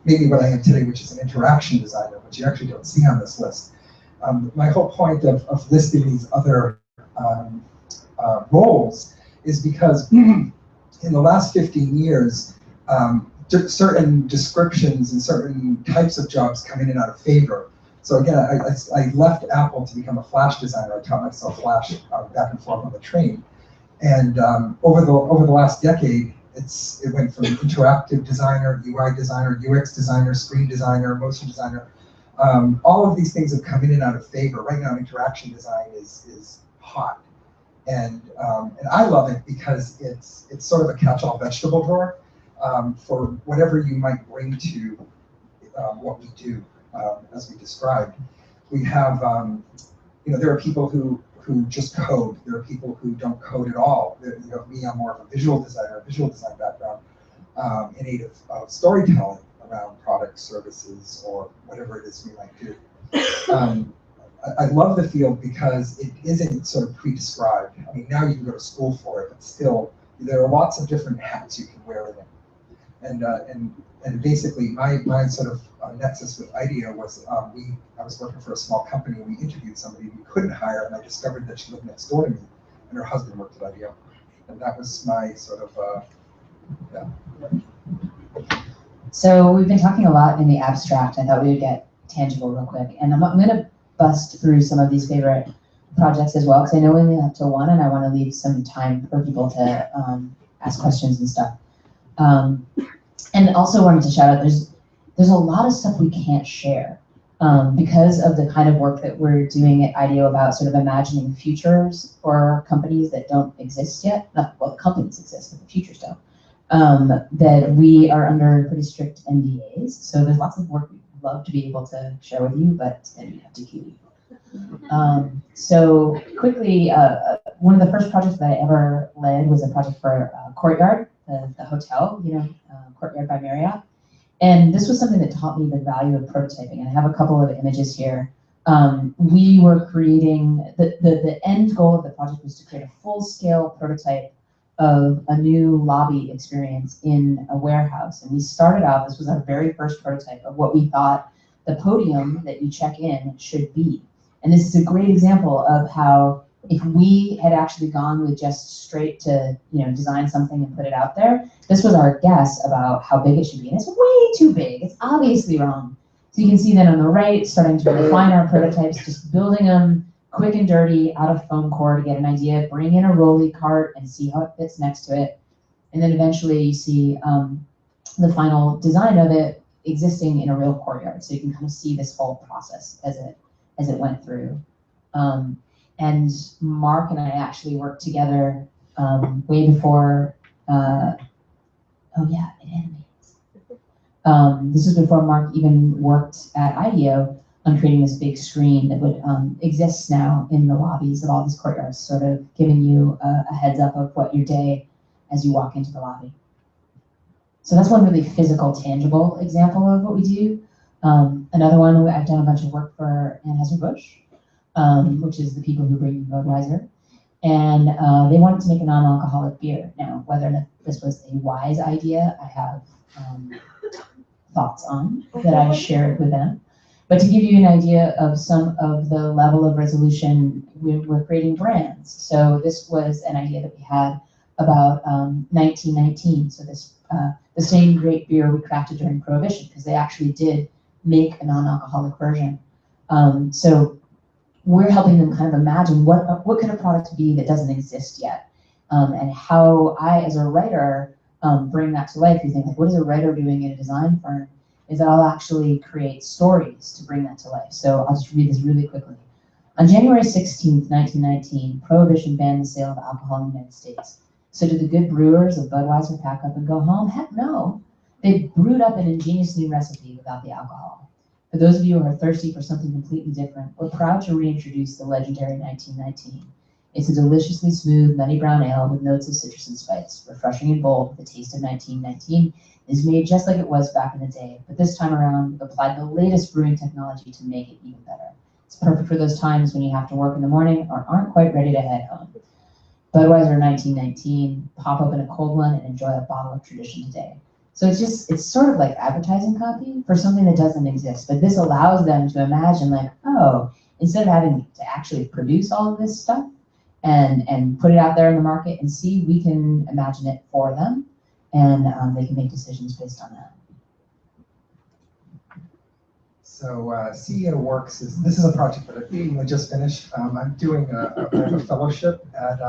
[SPEAKER 6] me what I am today, which is an interaction designer, which you actually don't see on this list. My whole point of listing these other roles is because in the last 15 years, certain descriptions and certain types of jobs come in and out of favor. So again, I left Apple to become a Flash designer. I taught myself Flash back and forth on the train. And over the last decade, it went from interactive designer, UI designer, UX designer, screen designer, motion designer. All of these things have come in and out of favor. Right now, interaction design is hot. And I love it because it's sort of a catch-all vegetable drawer for whatever you might bring to what we do. As we described, we have, there are people who just code. There are people who don't code at all. Me, I'm more of a visual designer, visual design background, in aid of storytelling around products, services, or whatever it is we might do. I love the field because it isn't sort of pre-described. I mean, now you can go to school for it, but still, there are lots of different hats you can wear in it. And basically, my sort of nexus with IDEO was I was working for a small company, and we interviewed somebody we couldn't hire, and I discovered that she lived next door to me, and her husband worked at IDEO. And that was my sort of,
[SPEAKER 5] So we've been talking a lot in the abstract. I thought we would get tangible real quick. And I'm going to bust through some of these favorite projects as well, because I know we only have till 1, and I want to leave some time for people to ask questions and stuff. And also wanted to shout out, there's a lot of stuff we can't share because of the kind of work that we're doing at IDEO about sort of imagining futures for companies that don't exist yet. Well, companies exist, but the futures don't. That we are under pretty strict NDAs. So there's lots of work we'd love to be able to share with you, but then we have to keep you. So quickly, one of the first projects that I ever led was a project for Courtyard, the hotel, Courtyard by Marriott. And this was something that taught me the value of prototyping. And I have a couple of images here. We were creating, the end goal of the project was to create a full-scale prototype of a new lobby experience in a warehouse. And we started out, this was our very first prototype of what we thought the podium that you check in should be. And this is a great example of how if we had actually gone with just straight to design something and put it out there, this was our guess about how big it should be. And it's way too big. It's obviously wrong. So you can see that on the right, starting to refine our prototypes, just building them quick and dirty out of foam core to get an idea, bring in a rolly cart and see how it fits next to it. And then eventually you see the final design of it existing in a real courtyard. So you can kind of see this whole process as it went through. And Mark and I actually worked together way before, oh yeah, it animates. This is before Mark even worked at IDEO on creating this big screen that would exist now in the lobbies of all these courtyards, sort of giving you a heads up of what your day as you walk into the lobby. So that's one really physical, tangible example of what we do. Another one, I've done a bunch of work for Anheuser-Busch, which is the people who bring Budweiser. And they wanted to make a non-alcoholic beer. Now, whether or not this was a wise idea, I have thoughts on that I shared with them. But to give you an idea of some of the level of resolution, we're creating brands. So this was an idea that we had about 1919. So this the same great beer we crafted during Prohibition, because they actually did make a non-alcoholic version. So we're helping them kind of imagine what could a product be that doesn't exist yet, and how I, as a writer, bring that to life. You think, like, what is a writer doing in a design firm? Is that I'll actually create stories to bring that to life. So I'll just read this really quickly. On January 16th, 1919, Prohibition banned the sale of alcohol in the United States. So did the good brewers of Budweiser pack up and go home? Heck no. They brewed up an ingenious new recipe without the alcohol. For those of you who are thirsty for something completely different, we're proud to reintroduce the legendary 1919. It's a deliciously smooth, nutty brown ale with notes of citrus and spice, refreshing and bold with the taste of 1919. Is made just like it was back in the day, but this time around, we've applied the latest brewing technology to make it even better. It's perfect for those times when you have to work in the morning or aren't quite ready to head home. Budweiser 1919, pop open a cold one and enjoy a bottle of tradition today. So it's sort of like advertising copy for something that doesn't exist, but this allows them to imagine, like, oh, instead of having to actually produce all of this stuff and put it out there in the market and see, we can imagine it for them. And they can make decisions based on that.
[SPEAKER 6] So CEO Works this is a project that I just finished. I'm doing a fellowship at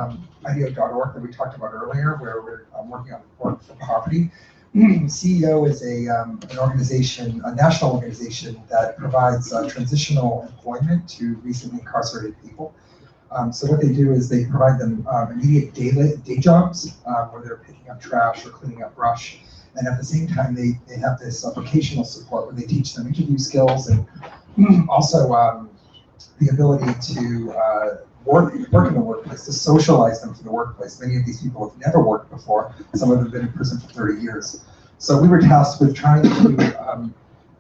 [SPEAKER 6] IDEO.org that we talked about earlier, where we're working on work for poverty. CEO is an organization, a national organization that provides transitional employment to recently incarcerated people. So what they do is they provide them immediate day jobs where they're picking up trash or cleaning up brush. And at the same time, they have this vocational support where they teach them interview skills and also the ability to work in the workplace, to socialize them to the workplace. Many of these people have never worked before. Some of them have been in prison for 30 years. So we were tasked with trying to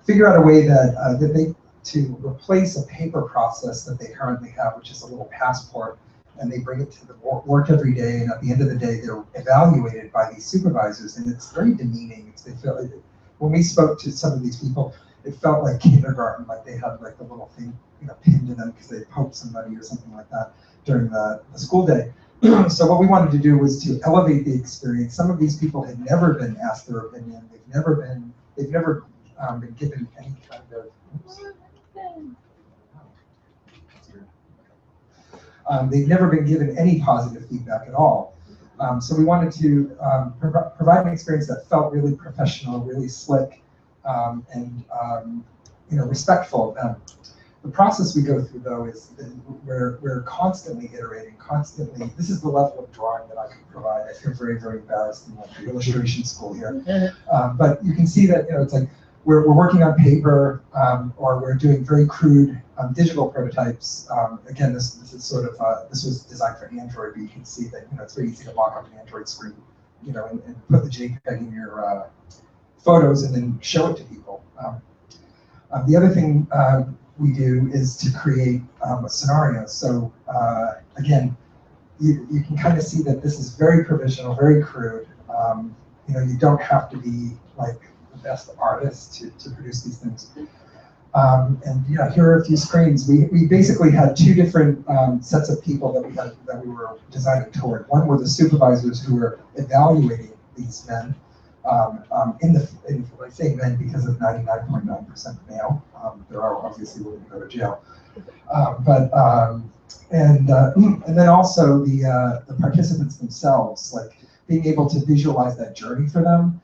[SPEAKER 6] figure out a way that to replace a paper process that they currently have, which is a little passport, and they bring it to the work every day, and at the end of the day, they're evaluated by these supervisors, and it's very demeaning. When we spoke to some of these people, it felt like kindergarten, like they had like the little thing pinned to them because they poked somebody or something like that during the school day. So what we wanted to do was to elevate the experience. Some of these people had never been asked their opinion. They've never been given any kind of. They've never been given any positive feedback at all. So we wanted to provide an experience that felt really professional, really slick, and respectful of them. The process we go through, though, is that we're constantly iterating, constantly. This is the level of drawing that I can provide. I feel very, very embarrassed in like the illustration school here. But you can see that it's like we're working on paper, or we're doing very crude digital prototypes. Again, this is sort of this was designed for Android, but you can see that it's very easy to mock up an Android screen, and put the JPEG in your photos and then show it to people. The other thing we do is to create a scenario. So again, you can kind of see that this is very provisional, very crude. You don't have to be like the best artist to produce these things. And here are a few screens. We basically had two different sets of people that we were designing toward. One were the supervisors who were evaluating these men. I say men because of 99.9% male. There are obviously women who go to jail. And then also the participants themselves, like being able to visualize that journey for them,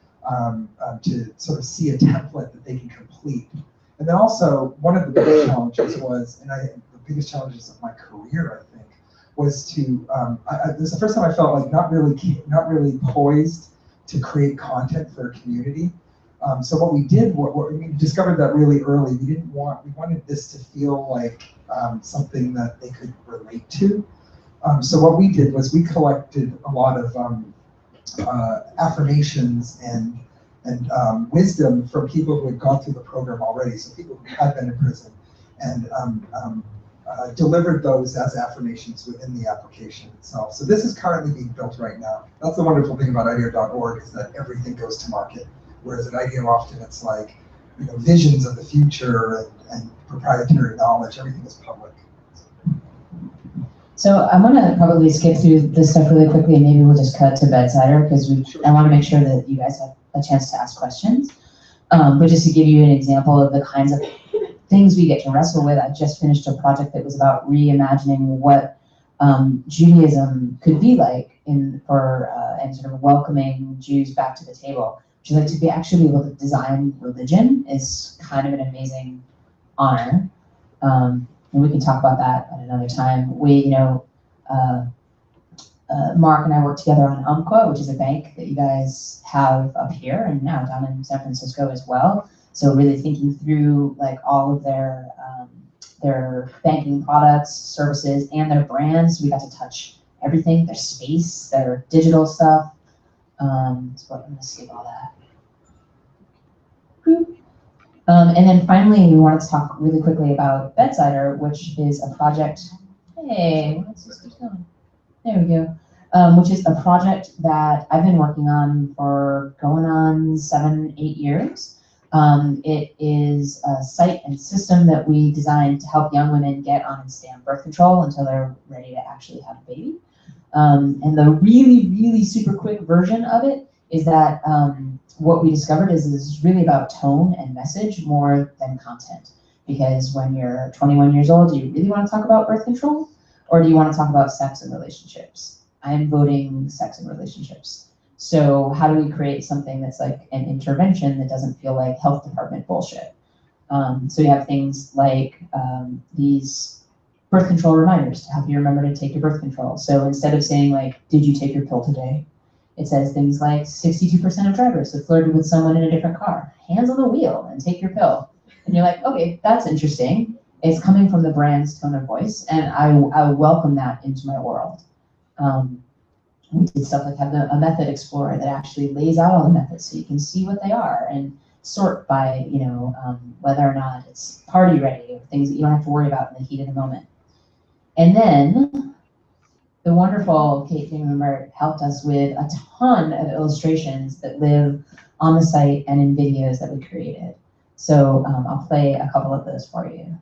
[SPEAKER 6] to sort of see a template that they can complete. And then also one of the biggest challenges was, the biggest challenges of my career, I think, was to, this is the first time I felt like not really poised to create content for a community. So what we did, we discovered that really early. We wanted this to feel like something that they could relate to. So what we did was we collected a lot of affirmations and wisdom from people who had gone through the program already. So people who had been in prison, and delivered those as affirmations within the application itself. So this is currently being built right now. That's the wonderful thing about IDEO.org, is that everything goes to market. Whereas at IDEO often it's like, visions of the future and proprietary knowledge, everything is public.
[SPEAKER 5] So I'm gonna probably skip through this stuff really quickly, and maybe we'll just cut to Cider, because I want to make sure that you guys have a chance to ask questions. But just to give you an example of the kinds of things we get to wrestle with, I just finished a project that was about reimagining what Judaism could be like and sort of welcoming Jews back to the table. Which is like to be actually able to design religion is kind of an amazing honor. And we can talk about that at another time. Mark and I worked together on Umpqua, which is a bank that you guys have up here and now down in San Francisco as well. So really thinking through like all of their banking products, services, and their brands. We got to touch everything, their space, their digital stuff. So I'm gonna skip all that. And then finally, we wanted to talk really quickly about Cider, which is a project. Hey, what's this going? There we go. Which is a project that I've been working on for going on 7-8 years. It is a site and system that we designed to help young women get on and stay on birth control until they're ready to actually have a baby. And the really, really super quick version of it is that what we discovered is really about tone and message more than content. Because when you're 21 years old, do you really want to talk about birth control? Or do you want to talk about sex and relationships? I'm voting sex and relationships. So how do we create something that's like an intervention that doesn't feel like health department bullshit? So you have things like these birth control reminders to help you remember to take your birth control. So instead of saying like, did you take your pill today? It says things like 62% of drivers have flirted with someone in a different car. Hands on the wheel and take your pill. And you're like, okay, that's interesting. It's coming from the brand's tone of voice, and I welcome that into my world. We did stuff like have a method explorer that actually lays out all the methods so you can see what they are and sort by, whether or not it's party ready or things that you don't have to worry about in the heat of the moment. And then the wonderful Kate Maer helped us with a ton of illustrations that live on the site and in videos that we created. So I'll play a couple of those for you.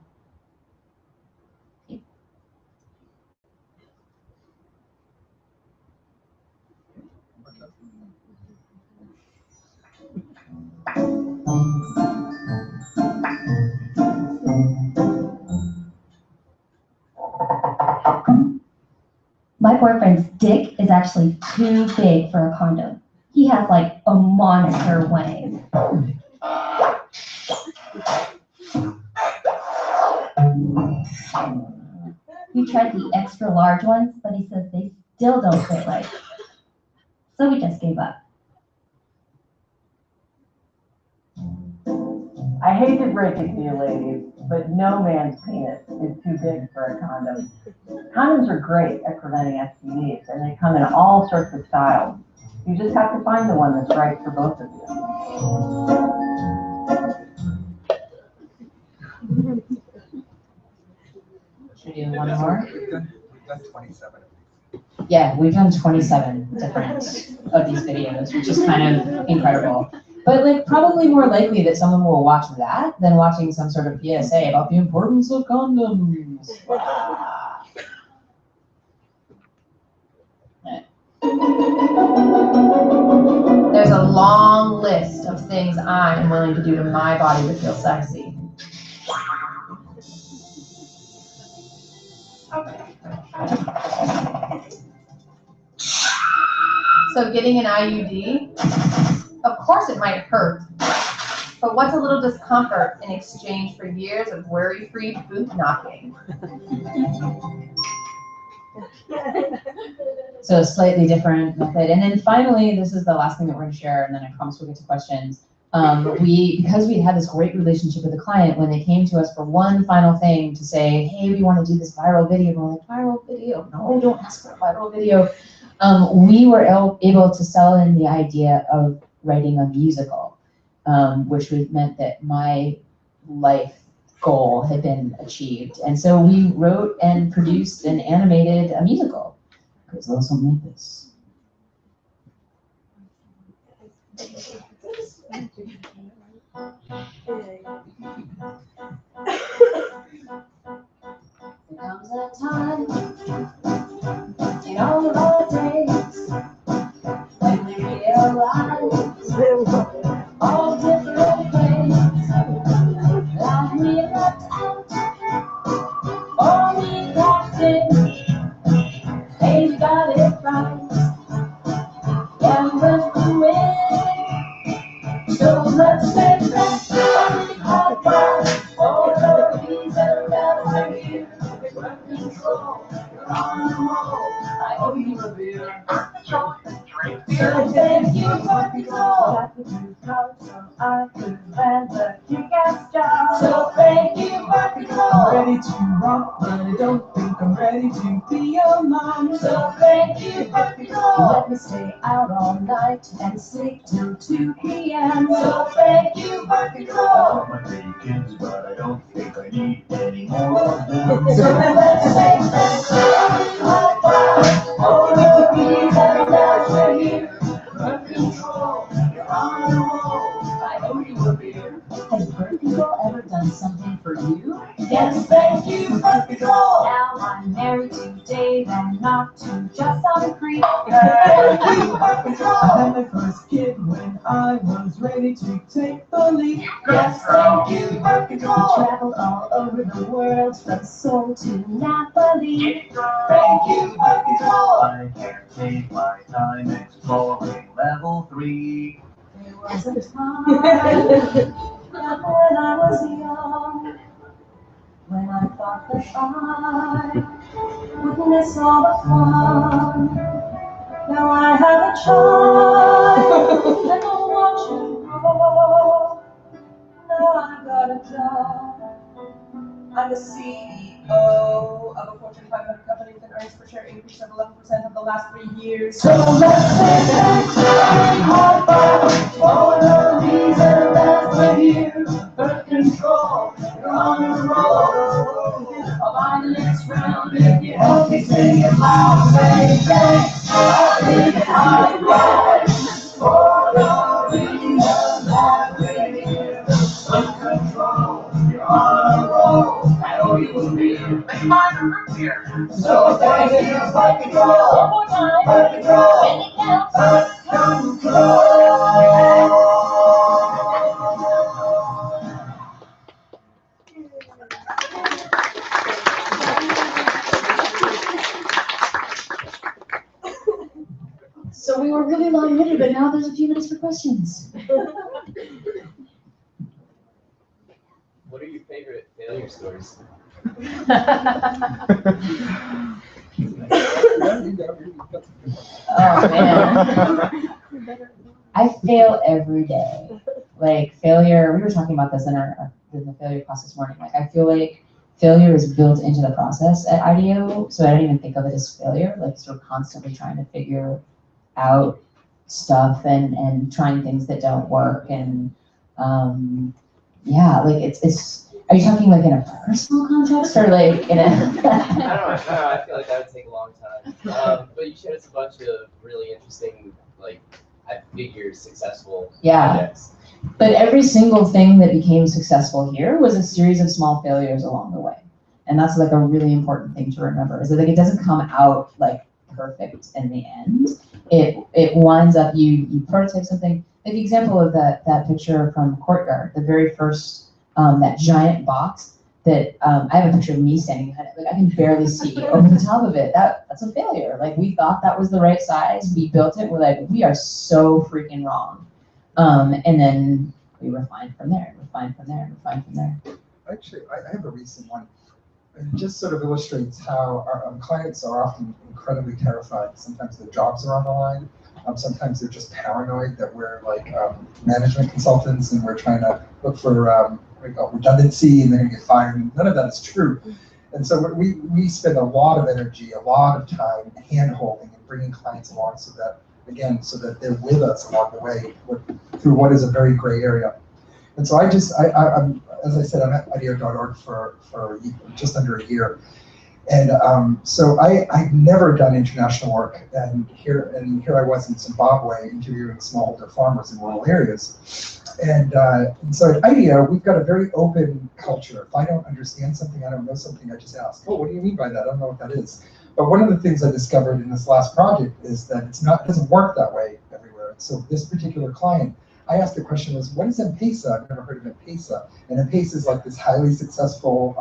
[SPEAKER 7] boyfriend's dick is actually too big for a condom. He has like a monster wang. We tried the extra large ones, but he says they still don't fit right. So we just gave up.
[SPEAKER 8] I hate to break it to you ladies, but no man's penis is too big for a condom. Condoms are great at preventing STDs, and they come in all sorts of styles. You just have to find the one that's right for both of you.
[SPEAKER 5] Should we do one more?
[SPEAKER 6] We've done 27 of these.
[SPEAKER 5] Yeah, we've done 27 different of these videos, which is kind of incredible. But like probably more likely that someone will watch that than watching some sort of PSA about the importance of condoms. There's a long list of things I am willing to do to my body to feel sexy. So getting an IUD, of course it might hurt, but what's a little discomfort in exchange for years of worry-free boot knocking? So a slightly different method. And then finally, this is the last thing that we're going to share, and then I promise we'll get to questions. Because we had this great relationship with the client, when they came to us for one final thing to say, hey, we want to do this viral video, and we're like, viral video? No, don't ask for a viral video. We were able to sell in the idea of writing a musical, which meant that my life goal had been achieved. And so we wrote and produced and animated a musical. It goes a little something like this. There comes a time in all of our days when we realize all different things that we left out or we left in. Hey, we got it right. Yeah, we went through it. So let's take back our pride for the reason that we're here. We're control, you're on the roll. I owe you a beer. So thank you for control. Got the two cards so I could land the kick-ass job. So thank you for control.
[SPEAKER 9] I'm ready to rock, but I don't think I'm ready to be your mom.
[SPEAKER 7] So thank you for control. Let me stay out all night and sleep till 2 p.m. So thank you for control.
[SPEAKER 9] I want my bacons, but I don't think I need any more of them.
[SPEAKER 7] So let's take that high five. Oh, we could be that we're here. Birth control, you're on a roll. I owe you a beer. Has birth control ever done something for you? Yes, thank you, birth control. Now I'm married to Dave and not to just some creep. Thank you, birth control.
[SPEAKER 9] I had my first kid when I was ready to take the leap.
[SPEAKER 7] Yes, thank you, birth control.
[SPEAKER 9] Traveled all over the world
[SPEAKER 7] From Seoul to Napoli.
[SPEAKER 9] Thank you, birth control. I can't take my time exploring level 3.
[SPEAKER 7] There was a time when I was young, when I thought that I would miss all the fun. Now I have a child and I'll watch him grow. Now I've got a job. I'm the CEO of a Fortune 500 company with an earnings per share increase of 11% over the last 3 years.
[SPEAKER 9] So let's take that high five for the reason that we're here. Birth control, you're on a roll. I'll buy the next round if you help me sing it loud. Say thanks, I'll leave it high five for the reason that we're here. Birth control, you're on a roll. I owe you a beer. Make mine a root beer. So thank you, birth control.
[SPEAKER 7] One more time.
[SPEAKER 9] Birth control.
[SPEAKER 7] When it counts.
[SPEAKER 9] Birth control.
[SPEAKER 5] we're really long-winded, but now there's a few minutes for questions.
[SPEAKER 10] What are your favorite failure stories?
[SPEAKER 5] Oh, man. I fail every day. Like failure, we were talking about this in the failure class this morning. Like I feel like failure is built into the process at IDEO, so I don't even think of it as failure. Like we're constantly trying to figure out stuff and trying things that don't work. And yeah, like it's. Are you talking like in a personal context or like in a?
[SPEAKER 10] I don't know. I feel like that would take a long time. But you showed us a bunch of really interesting, like, I figure successful projects.
[SPEAKER 5] But every single thing that became successful here was a series of small failures along the way. And that's like a really important thing to remember, is that like it doesn't come out like perfect in the end. It winds up, you prototype something. Like the example of that picture from Courtyard, the very first, that giant box that I have a picture of me standing behind it. Like I can barely see over the top of it. That's a failure. Like we thought that was the right size. We built it. We're like, we are so freaking wrong. And then we refined from there, refined from there, refined from there.
[SPEAKER 6] Actually, I have a recent one. It just sort of illustrates how our clients are often incredibly terrified. Sometimes their jobs are on the line. Sometimes they're just paranoid that we're like management consultants and we're trying to look for redundancy and they're going to get fired. None of that is true. And so we spend a lot of energy, a lot of time hand-holding and bringing clients along so that, again, so that they're with us along the way through what is a very gray area. And so I'm, as I said, I'm at IDEO.org for just under a year. And so I've never done international work, and here I was in Zimbabwe interviewing smallholder farmers in rural areas. And so at IDEO, we've got a very open culture. If I don't understand something, I don't know something, I just ask, oh, what do you mean by that? I don't know what that is. But one of the things I discovered in this last project is that it doesn't work that way everywhere. So this particular client, I asked the question was, what is M-Pesa? I've never heard of M-Pesa. And M-Pesa is like this highly successful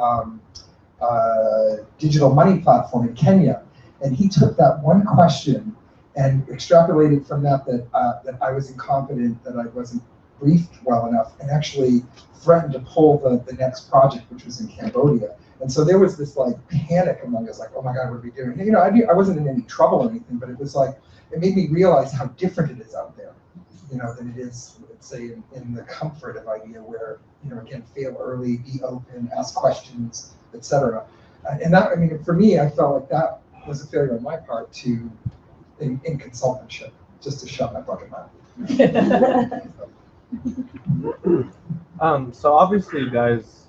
[SPEAKER 6] digital money platform in Kenya. And he took that one question and extrapolated from that I was incompetent, that I wasn't briefed well enough, and actually threatened to pull the next project, which was in Cambodia. And so there was this like panic among us, like, oh my God, what are we doing? You know, I wasn't in any trouble or anything, but it was like, it made me realize how different it is out there, you know, than it is, let's say, in the comfort of IDEO, where, you know, again, fail early, be open, ask questions, etc. And that, I mean, for me, I felt like that was a failure on my part in consultantship, just to shut my fucking mouth.
[SPEAKER 11] So obviously you guys,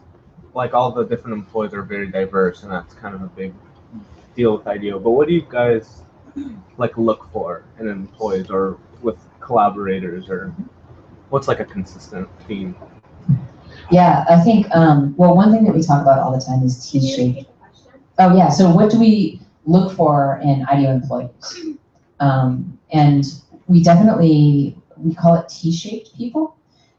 [SPEAKER 11] like all the different employees are very diverse, and that's kind of a big deal with IDEO. But what do you guys like look for in employees or with collaborators, or what's like a consistent theme?
[SPEAKER 5] Yeah, I think, well, one thing that we talk about all the time is T-shaped. Oh yeah, so what do we look for in IDEO employees? And we definitely, we call it T-shaped people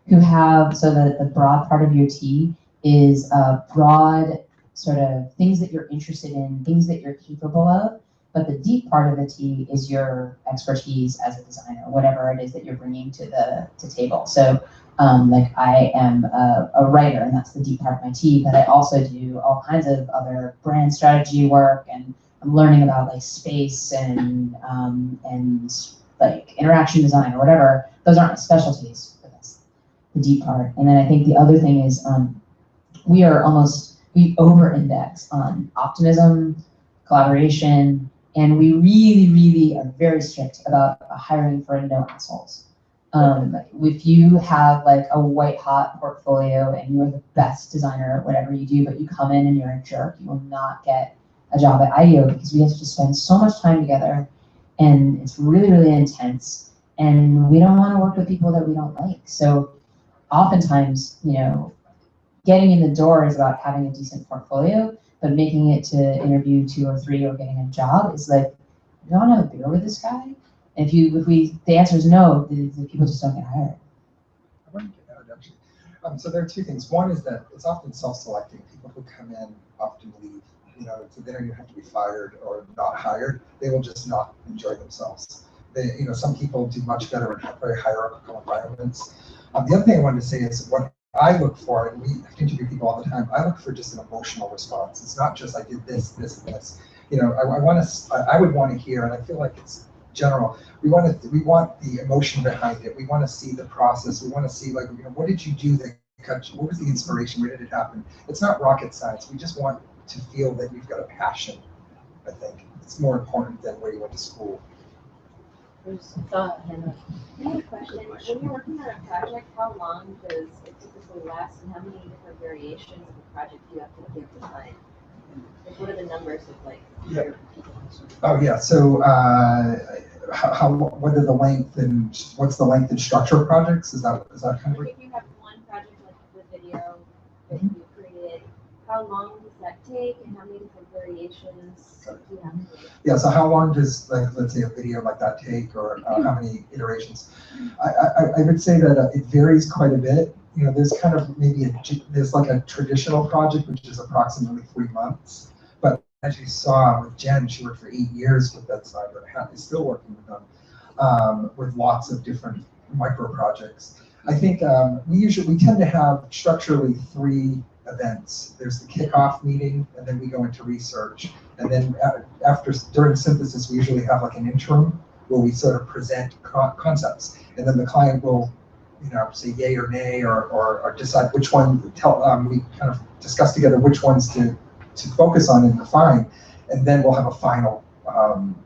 [SPEAKER 5] who have, so the broad part of your T is broad sort of things that you're interested in, things that you're capable of, but the deep part of the T is your expertise as a designer, whatever it is that you're bringing to the table. So like I am a writer, and that's the deep part of my T, but I also do all kinds of other brand strategy work, and I'm learning about like space and like interaction design or whatever. Those aren't my specialties, but that's the deep part. And then I think the other thing is we over-index on optimism, collaboration, and we really, really are very strict about hiring for no assholes. If you have like a white hot portfolio and you're the best designer at whatever you do, but you come in and you're a jerk, you will not get a job at IDEO, because we have to spend so much time together and it's really, really intense, and we don't want to work with people that we don't like. So oftentimes, you know, getting in the door is about having a decent portfolio, but making it to interview 2 or 3 or getting a job is like, you don't want to have a beer with this guy? And the answer is no, the people just don't get hired.
[SPEAKER 6] I want to get out, actually. So there are 2 things. One is that it's often self-selecting. People who come in often leave. You know, so they don't even have to be fired or not hired. They will just not enjoy themselves. some people do much better in very hierarchical environments. The other thing I wanted to say is what I look for, and we interview people all the time, I look for just an emotional response. It's not just I did this, this, and this. I would want to hear, and I feel like it's general. We want the emotion behind it. We want to see the process. We want to see what did you do that cut you? What was the inspiration? Where did it happen? It's not rocket science. We just want to feel that you've got a passion. I think it's more important than where you went to school.
[SPEAKER 4] There's a thought, Hannah.
[SPEAKER 12] I have a question. When you're working on a project, how long does it typically last, and how many different variations of the project do you have to give the client? Like, what are the numbers of
[SPEAKER 6] Oh yeah. So what are the length and what's the length and structure of projects? Is that kind of?
[SPEAKER 12] If you have one project like the video that you created, how long does that take, and how many different variations do you have to do?
[SPEAKER 6] Yeah, so how long does, let's say, a video like that take, or how many iterations? I would say that it varies quite a bit. There's kind of there's like a traditional project, which is approximately 3 months. But as you saw with Jenn, she worked for 8 years with that Cider, and is still working with them, with lots of different micro projects. I think we tend to have structurally 3 events. There's the kickoff meeting, and then we go into research. And then during synthesis, we usually have like an interim where we sort of present concepts. And then the client will, say yay or nay, or decide which one, we kind of discuss together which ones to focus on and define. And then we'll have a final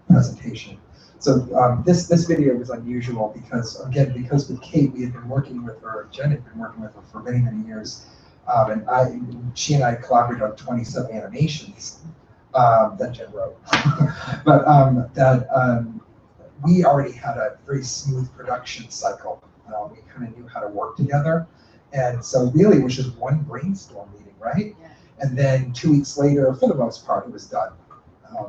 [SPEAKER 6] presentation. So this video was unusual because with Kate, we had been working with her, Jenn had been working with her for many, many years. And she and I collaborated on 27 animations that Jenn wrote. But we already had a very smooth production cycle. We kind of knew how to work together. And so really it was just one brainstorm meeting, right? Yeah. And then 2 weeks later, for the most part, it was done.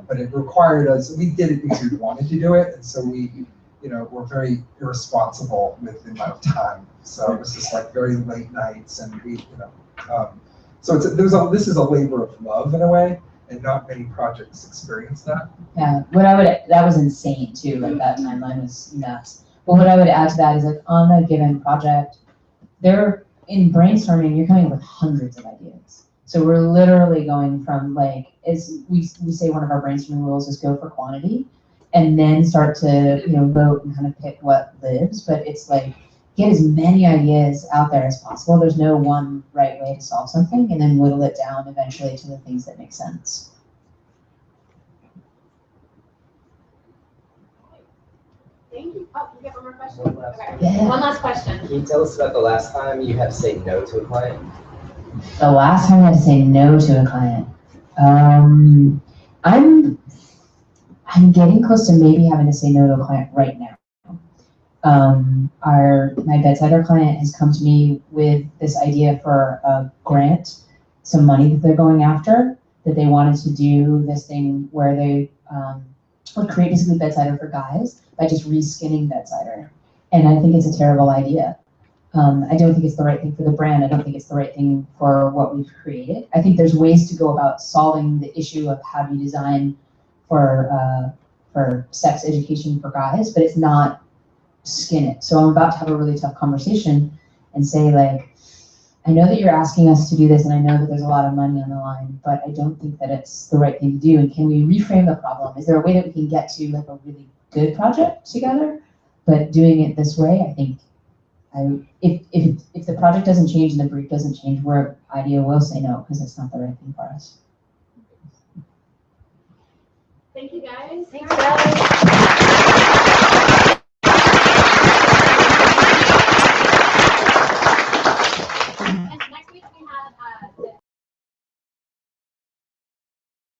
[SPEAKER 6] But it required us, we did it because we wanted to do it. And so we, we're very irresponsible with the amount of time. So it was just like very late nights, and we, so this is a labor of love in a way, and not many projects experience that.
[SPEAKER 5] Yeah, that was insane too. Like that timeline was nuts. But what I would add to that is like on a given project, in brainstorming, you're coming up with hundreds of ideas. So we're literally going from we say one of our brainstorming rules is go for quantity, and then start to vote and kind of pick what lives. But it's like get as many ideas out there as possible. There's no one right way to solve something, and then whittle it down eventually to the things that make sense.
[SPEAKER 12] Thank you. Oh, we have one more question? Okay.
[SPEAKER 5] Yeah.
[SPEAKER 12] One last question.
[SPEAKER 10] Can you tell us about the last time you had to say no to a client?
[SPEAKER 5] The last time I had to say no to a client. I'm getting close to maybe having to say no to a client right now. My bedsider client has come to me with this idea for a grant, some money that they're going after, that they wanted to do this thing where they would create basically bedsider for guys by just reskinning bedsider. And I think it's a terrible idea. I don't think it's the right thing for the brand. I don't think it's the right thing for what we've created. I think there's ways to go about solving the issue of how do you design for sex education for guys, but it's not skin it. So I'm about to have a really tough conversation and say I know that you're asking us to do this, and I know that there's a lot of money on the line, but I don't think that it's the right thing to do. And can we reframe the problem? Is there a way that we can get to a really good project together? But doing it this way, I think if the project doesn't change and the brief doesn't change, IDEO will say no because it's not the right thing for us.
[SPEAKER 12] Thank you guys.
[SPEAKER 4] Thanks, guys.